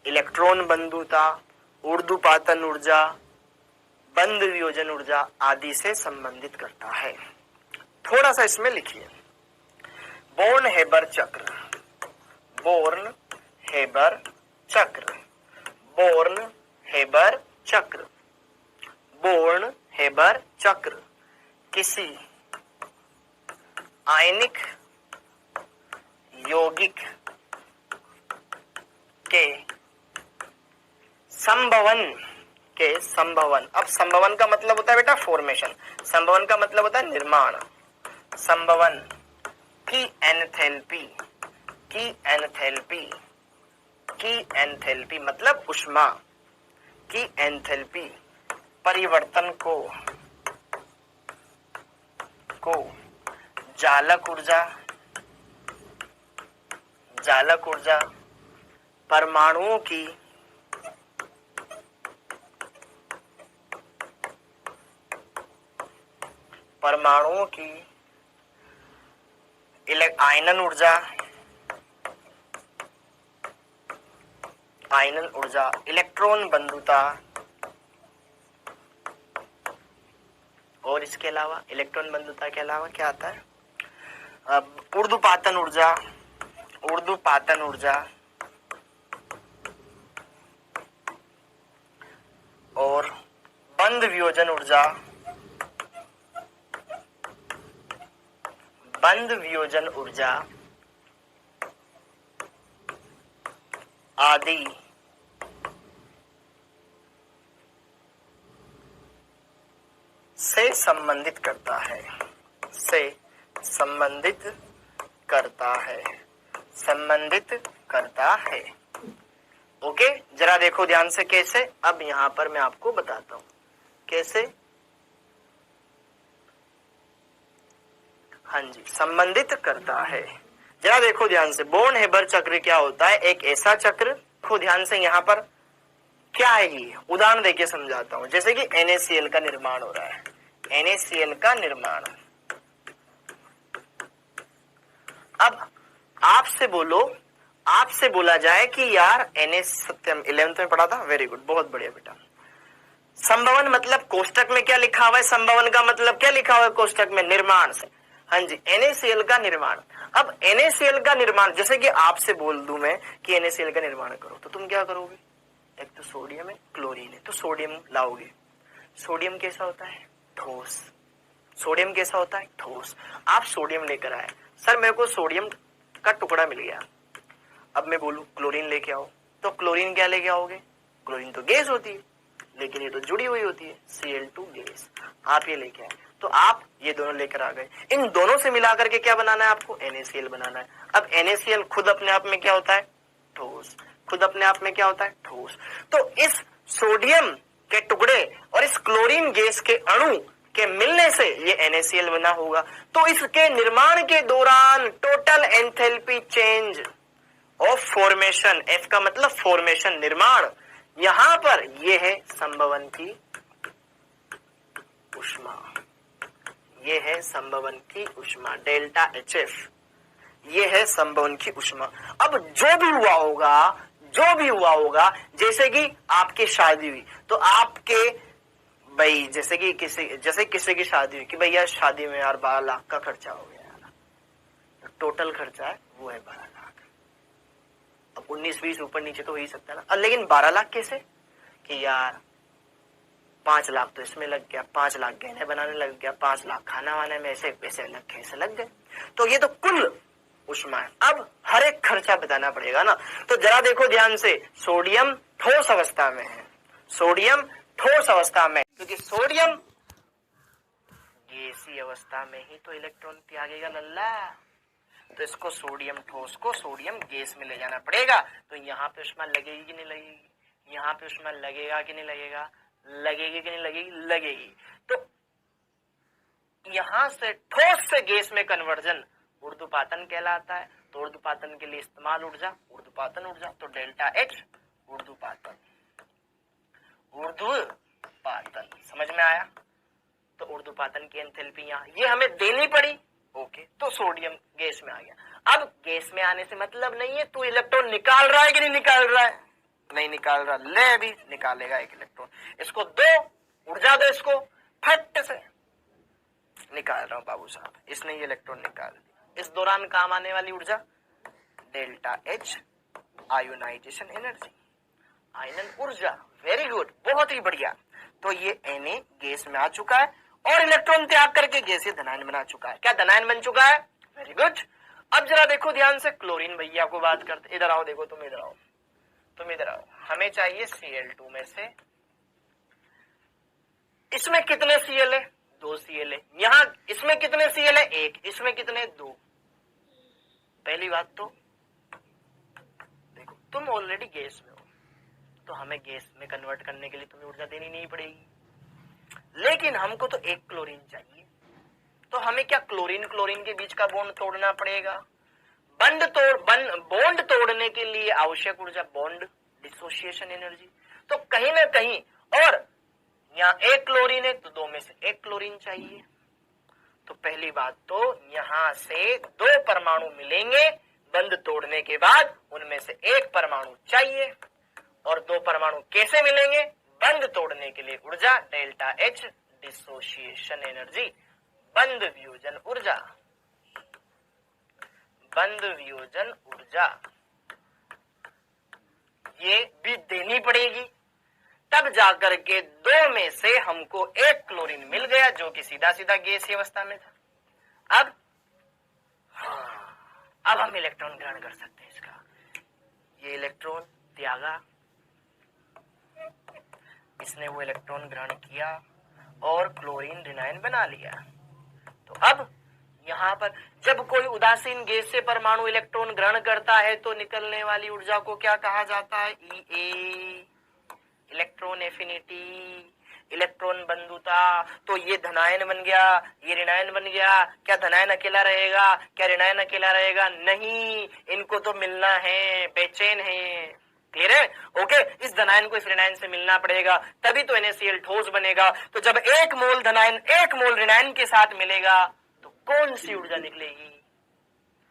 इलेक्ट्रॉन बंधुता, ऊर्ध्वपातन ऊर्जा, बंध वियोजन ऊर्जा आदि से संबंधित करता है। थोड़ा सा इसमें लिखिए, बोर्न हेबर चक्र, बोर्न हेबर चक्र, बोर्न हेबर चक्र, बोर्न हेबर चक्र किसी आयनिक यौगिक के संभवन, अब संभवन का मतलब होता है बेटा फॉर्मेशन, संभवन का मतलब होता है निर्माण, संभवन की एंथैल्पी मतलब ऊष्मा की एंथैल्पी परिवर्तन को को जालक ऊर्जा, जालक ऊर्जा, परमाणुओं की आयनन ऊर्जा, आयनन ऊर्जा, इलेक्ट्रॉन बंधुता, और इसके अलावा इलेक्ट्रॉन बंधुता के अलावा क्या आता है? ऊर्ध्वपातन ऊर्जा, ऊर्ध्वपातन ऊर्जा और बंध वियोजन ऊर्जा, बंध वियोजन ऊर्जा आदि से संबंधित करता है, से संबंधित करता है, संबंधित करता है। ओके, जरा देखो ध्यान से कैसे। अब यहां पर मैं आपको बताता हूं कैसे। हाँ जी, संबंधित करता है। जरा देखो ध्यान से, बोर्न हेबर चक्र क्या होता है? एक ऐसा चक्र, देखो ध्यान से यहां पर क्या है ये, उदाहरण देके समझाता हूं। जैसे कि NaCl का निर्माण हो रहा है, NaCl का निर्माण। अब आपसे बोलो, आपसे बोला जाए कि यार सत्यम 11th में पढ़ा था, वेरी गुड, बहुत बढ़िया बेटा। संभवन मतलब कोष्टक में क्या लिखा हुआ है? संभवन का मतलब क्या लिखा हुआ है कोष्टक में? निर्माण से। हाँ जी, NaCl का निर्माण। अब NaCl का निर्माण, जैसे कि आपसे बोल दूं मैं कि NaCl का निर्माण करो, तो तुम क्या करोगे? एक तो सोडियम है, क्लोरीन है, तो सोडियम लाओगे। सोडियम कैसा होता है? ठोस। सोडियम कैसा होता है? ठोस। आप सोडियम लेकर आए, सर मेरे को सोडियम का टुकड़ा मिल गया। अब मैं बोलूं क्लोरीन लेके आओ, तो क्लोरीन क्या लेके आओगे? क्लोरीन तो गैस होती है, लेकिन ये तो जुड़ी हुई होती है, Cl2 गैस। आप ये लेके आए, तो आप ये दोनों लेकर आ गए। इन दोनों से मिलाकर के क्या बनाना है आपको? NaCl बनाना है। अब NaCl खुद अपने आप में क्या होता है? ठोस। खुद अपने आप में क्या होता है? ठोस। तो इस सोडियम के टुकड़े और इस क्लोरीन गैस के अणु के मिलने से ये NaCl बना होगा। तो इसके निर्माण के दौरान total enthalpy change of formation, F का मतलब फॉर्मेशन, निर्माण, यहां पर ये है संभवन की ऊष्मा, ये है संभवन की ऊष्मा, डेल्टा HF, ये है संभवन की ऊष्मा। अब जो भी हुआ होगा, जो भी हुआ होगा, जैसे कि आपकी शादी हुई, तो आपके भाई जैसे किसी की शादी हुई कि भैया शादी में यार 12 लाख का खर्चा हो गया यार, तो टोटल खर्चा है वो है 12 लाख। अब 19-20 ऊपर नीचे तो हो ही सकता है ना, लेकिन 12 लाख कैसे? कि यार 5 लाख तो इसमें लग गया, 5 लाख गहने बनाने लग गया, 5 लाख खाना वाने में, ऐसे पैसे अलग कैसे लग गए। तो ये तो कुल ऊष्मा है। अब हर एक खर्चा बताना पड़ेगा ना, तो जरा देखो ध्यान से, सोडियम ठोस अवस्था में है, सोडियम ठोस अवस्था में, क्योंकि सोडियम गैसीय अवस्था में ही तो इलेक्ट्रॉन त्यागेगा लल्ला, तो इसको सोडियम ठोस को सोडियम गैस में ले जाना पड़ेगा। तो यहाँ पे ऊष्मा लगेगी कि नहीं लगेगी? यहाँ पे ऊष्मा लगेगा कि नहीं लगेगा? लगेगी कि नहीं लगेगी? लगेगी। तो यहां से ठोस से गैस में कन्वर्जन ऊर्ध्वपातन कहलाता है। तो ऊर्ध्वपातन के लिए इस्तेमाल ऊर्जा ऊर्ध्वपातन ऊर्जा, तो डेल्टा H ऊर्ध्वपातन, ऊर्ध्वपातन, समझ में आया? तो ऊर्ध्वपातन की एंथैल्पी यहाँ ये हमें देनी पड़ी। ओके, तो सोडियम गैस में आ गया। अब गैस में आने से मतलब नहीं है तू इलेक्ट्रॉन निकाल रहा है कि नहीं निकाल रहा है, नहीं निकाल रहा, ले अभी निकालेगा एक इलेक्ट्रॉन, इसको दो ऊर्जा दो, इसको फट से निकाल रहा हूं बाबू साहब, इसने ये इलेक्ट्रॉन निकाल दिया। इस दौरान काम आने वाली ऊर्जा डेल्टा H आयोनाइजेशन एनर्जी, आयनन ऊर्जा, वेरी गुड, बहुत ही बढ़िया। तो ये Na गैस में आ चुका है और इलेक्ट्रॉन त्याग करके गैसीय धनायन बना चुका है। क्या धनायन बन चुका है? Very good. अब जरा देखो ध्यान से, क्लोरीन भैया को बात करते, इधर आओ, देखो तुम इधर आओ, तुम इधर आओ, हमें चाहिए Cl2 में से, इसमें कितने Cl है? 2 Cl है। यहां इसमें कितने Cl है? 1, इसमें कितने? 2। पहली बात तो देखो, तुम ऑलरेडी गैस में हो, तो हमें गैस में कन्वर्ट करने के लिए तुम्हें ऊर्जा देनी नहीं पड़ेगी, लेकिन हमको तो एक क्लोरीन चाहिए, तो हमें क्या क्लोरीन क्लोरीन के बीच का बॉन्ड तोड़ना पड़ेगा। बॉन्ड तोड़ने के लिए आवश्यक ऊर्जा बॉन्ड डिसोसिएशन एनर्जी। तो कहीं ना कहीं, और यहाँ एक क्लोरीन है तो दो में से एक क्लोरीन चाहिए। तो पहली बात तो यहां से दो परमाणु मिलेंगे, बंध तोड़ने के बाद उनमें से एक परमाणु चाहिए। और दो परमाणु कैसे मिलेंगे? बंध तोड़ने के लिए ऊर्जा डेल्टा एच डिसोसिएशन एनर्जी, बंध वियोजन ऊर्जा, बंध वियोजन ऊर्जा ये भी देनी पड़ेगी। तब जाकर के दो में से हमको एक क्लोरीन मिल गया जो कि सीधा सीधा गैसीय अवस्था में था। अब हम इलेक्ट्रॉन ग्रहण कर सकते हैं इसका। ये इलेक्ट्रॉन त्यागा, इसने वो इलेक्ट्रॉन ग्रहण किया और क्लोरीन ऋणायन बना लिया। तो अब यहाँ पर जब कोई उदासीन गैस से परमाणु इलेक्ट्रॉन ग्रहण करता है तो निकलने वाली ऊर्जा को क्या कहा जाता है? ई इलेक्ट्रॉन एफिनिटी, इलेक्ट्रॉन बंधुता। तो ये धनायन बन गया, ये ऋणायन बन गया। क्या धनायन अकेला रहेगा? क्या ऋणायन अकेला रहेगा? नहीं, इनको तो मिलना है, बेचैन है। क्लियर है? ओके, इस धनायन को इस ऋणायन से मिलना पड़ेगा, तभी तो NaCl ठोस बनेगा। तो जब एक मोल धनायन एक मोल ऋणायन के साथ मिलेगा तो कौन सी ऊर्जा निकलेगी?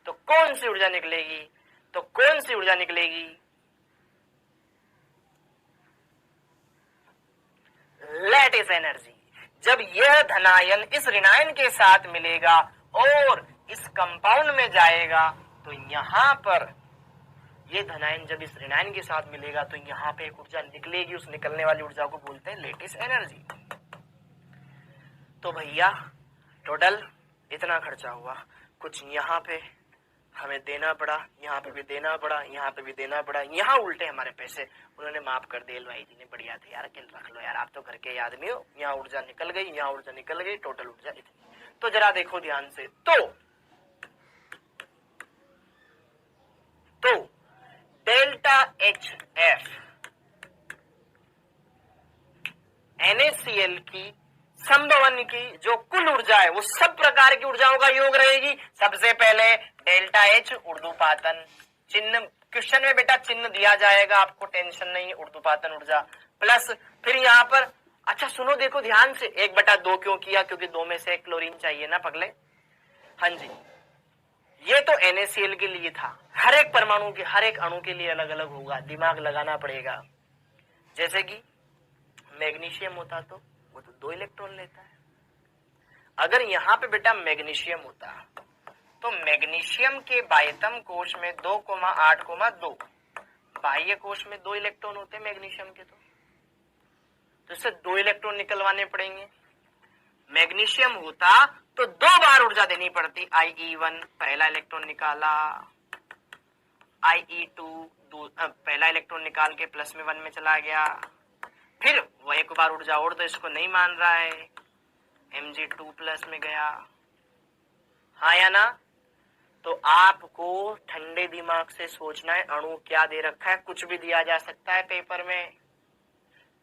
तो कौन सी ऊर्जा निकलेगी? तो कौन सी ऊर्जा निकलेगी? Lattice energy. जब यह धनायन इस ऋणायन के साथ मिलेगा और इस कंपाउंड में जाएगा तो यहां पर ये धनायन जब इस ऋणायन के साथ मिलेगा तो यहां पे एक ऊर्जा निकलेगी, उस निकलने वाली ऊर्जा को बोलते हैं लैटिस एनर्जी। तो भैया टोटल इतना खर्चा हुआ, कुछ यहाँ पे हमें देना पड़ा, यहाँ पे भी देना पड़ा, यहाँ पे भी देना पड़ा, यहाँ उल्टे हमारे पैसे उन्होंने माफ कर दिए। भाई जी ने बढ़िया थे यार, किल रख लो यार, आप तो घर के आदमी हो। यहाँ ऊर्जा निकल गई, यहाँ ऊर्जा निकल गई, टोटल ऊर्जा इतनी। तो जरा देखो ध्यान से, तो डेल्टा एच एफ NaCl की संभवन की जो कुल ऊर्जा है वो सब प्रकार की ऊर्जाओं का योग रहेगी। सबसे पहले डेल्टा एच ऊर्ध्वपातन चिन्ह, क्वेश्चन में बेटा चिन्ह दिया जाएगा, आपको टेंशन नहीं है, ऊर्ध्वपातन ऊर्जा प्लस फिर यहाँ पर, अच्छा सुनो देखो ध्यान से, 1/2 क्यों किया? क्योंकि दो में से एक क्लोरीन चाहिए ना पगले। हाँ जी, ये तो NaCl के लिए था, हर एक परमाणु के हर एक अणु के लिए अलग अलग होगा, दिमाग लगाना पड़ेगा। जैसे कि मैग्नीशियम होता तो वो तो 2 इलेक्ट्रॉन लेता है। अगर यहाँ पे बेटा मैग्नीशियम होता तो मैग्नीशियम के बाह्यतम कोश में 2,8,2 बाह्य कोश में 2 इलेक्ट्रॉन होते मैग्नीशियम के, तो इससे 2 इलेक्ट्रॉन निकलवाने पड़ेंगे। मैग्नीशियम होता तो 2 बार ऊर्जा देनी पड़ती। IE1 पहला इलेक्ट्रॉन निकाला, IE2 पहला इलेक्ट्रॉन निकाल के प्लस में 1 में चला गया, फिर वो एक बार ऊर्जा और, तो इसको नहीं मान रहा है, Mg2 प्लस में गया। हाँ या ना? तो आपको ठंडे दिमाग से सोचना है, अणु क्या दे रखा है, कुछ भी दिया जा सकता है पेपर में,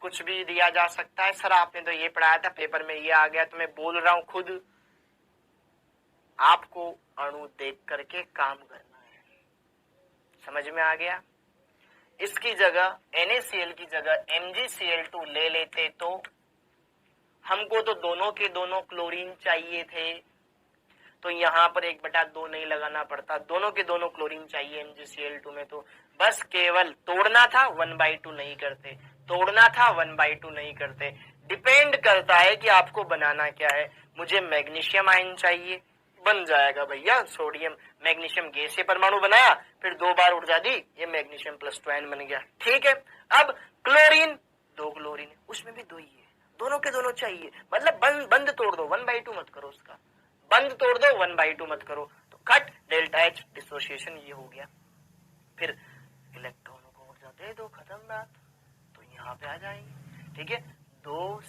कुछ भी दिया जा सकता है। सर आपने तो ये पढ़ाया था, पेपर में ये आ गया, तो मैं बोल रहा हूं खुद, आपको अणु देख करके काम करना है। समझ में आ गया? इसकी जगह NaCl की जगह MgCl2 ले लेते तो हमको तो दोनों के दोनों क्लोरीन चाहिए थे, तो यहाँ पर 1/2 नहीं लगाना पड़ता, दोनों के दोनों क्लोरीन चाहिए MgCl2 में, तो बस केवल तोड़ना था, 1/2 नहीं करते, तोड़ना था 1/2 नहीं करते। डिपेंड करता है कि आपको बनाना क्या है। मुझे मैग्नीशियम आयन चाहिए, बन जाएगा भैया, सोडियम मैग्नीशियम गैस से परमाणु बनाया, फिर 2 बार ऊर्जा दी, ये मैग्नीशियम +2 आयन बन गया। ठीक है, अब क्लोरीन 2 क्लोरीन है, उसमें भी 2 ही है, दोनों के दोनों चाहिए, मतलब बंद तोड़ दो, 1/2 मत करो उसका, बंद तोड़ दो, 1/2 मत करो, तो कट डेल्टा एच डिसोसिएशन ये हो गया। फिर इलेक्ट्रॉनों को ऊर्जा दे दो, खत्म बात, तो यहाँ पे आ जाएंगे। ठीक है, 2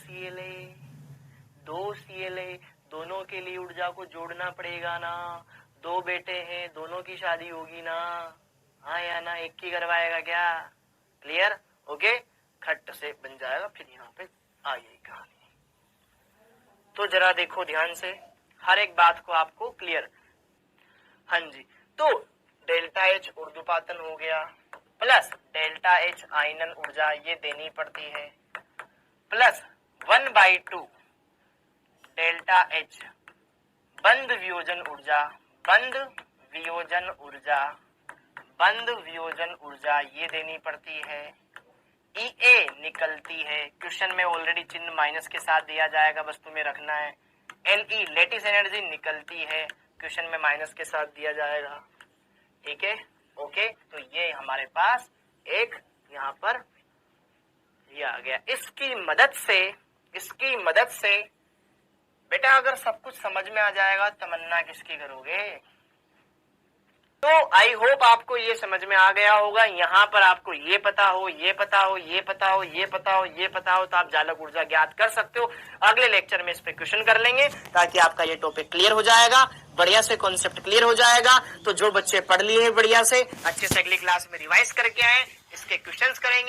CLA दोनों के लिए ऊर्जा को जोड़ना पड़ेगा ना, 2 बेटे हैं, दोनों की शादी होगी ना, हाँ या ना? एक की करवाएगा क्या? क्लियर? ओके, खट से बन जाएगा, फिर यहाँ पे आ यही कहानी। तो जरा देखो ध्यान से, हर एक बात को आपको क्लियर। हाँ जी, तो डेल्टा एच ऊर्ध्वपातन हो गया, प्लस डेल्टा एच आयनन ऊर्जा ये देनी पड़ती है, प्लस 1/2 डेल्टा एच बंध वियोजन ऊर्जा, बंध वियोजन ऊर्जा, बंध वियोजन ऊर्जा ये देनी पड़ती है। EA निकलती है, क्वेश्चन में ऑलरेडी चिन्ह माइनस के साथ दिया जाएगा, बस तुम्हें रखना है। LE लेटिस एनर्जी निकलती है, क्वेश्चन में माइनस के साथ दिया जाएगा। ठीक है, ओके, तो ये हमारे पास एक यहाँ पर ये आ गया। इसकी मदद से बेटा अगर सब कुछ समझ में आ जाएगा तमन्ना किसकी करोगे? तो आई होप आपको ये समझ में आ गया होगा। यहाँ पर आपको ये पता हो, ये पता हो, ये पता हो, ये पता हो, ये पता हो, तो आप जालक ऊर्जा ज्ञात कर सकते हो। अगले लेक्चर में इस पे क्वेश्चन कर लेंगे ताकि आपका ये टॉपिक क्लियर हो जाएगा, बढ़िया से कॉन्सेप्ट क्लियर हो जाएगा। तो जो बच्चे पढ़ लिए बढ़िया से अच्छे से अगली क्लास में रिवाइज करके आए, इसके क्वेश्चंस करेंगे।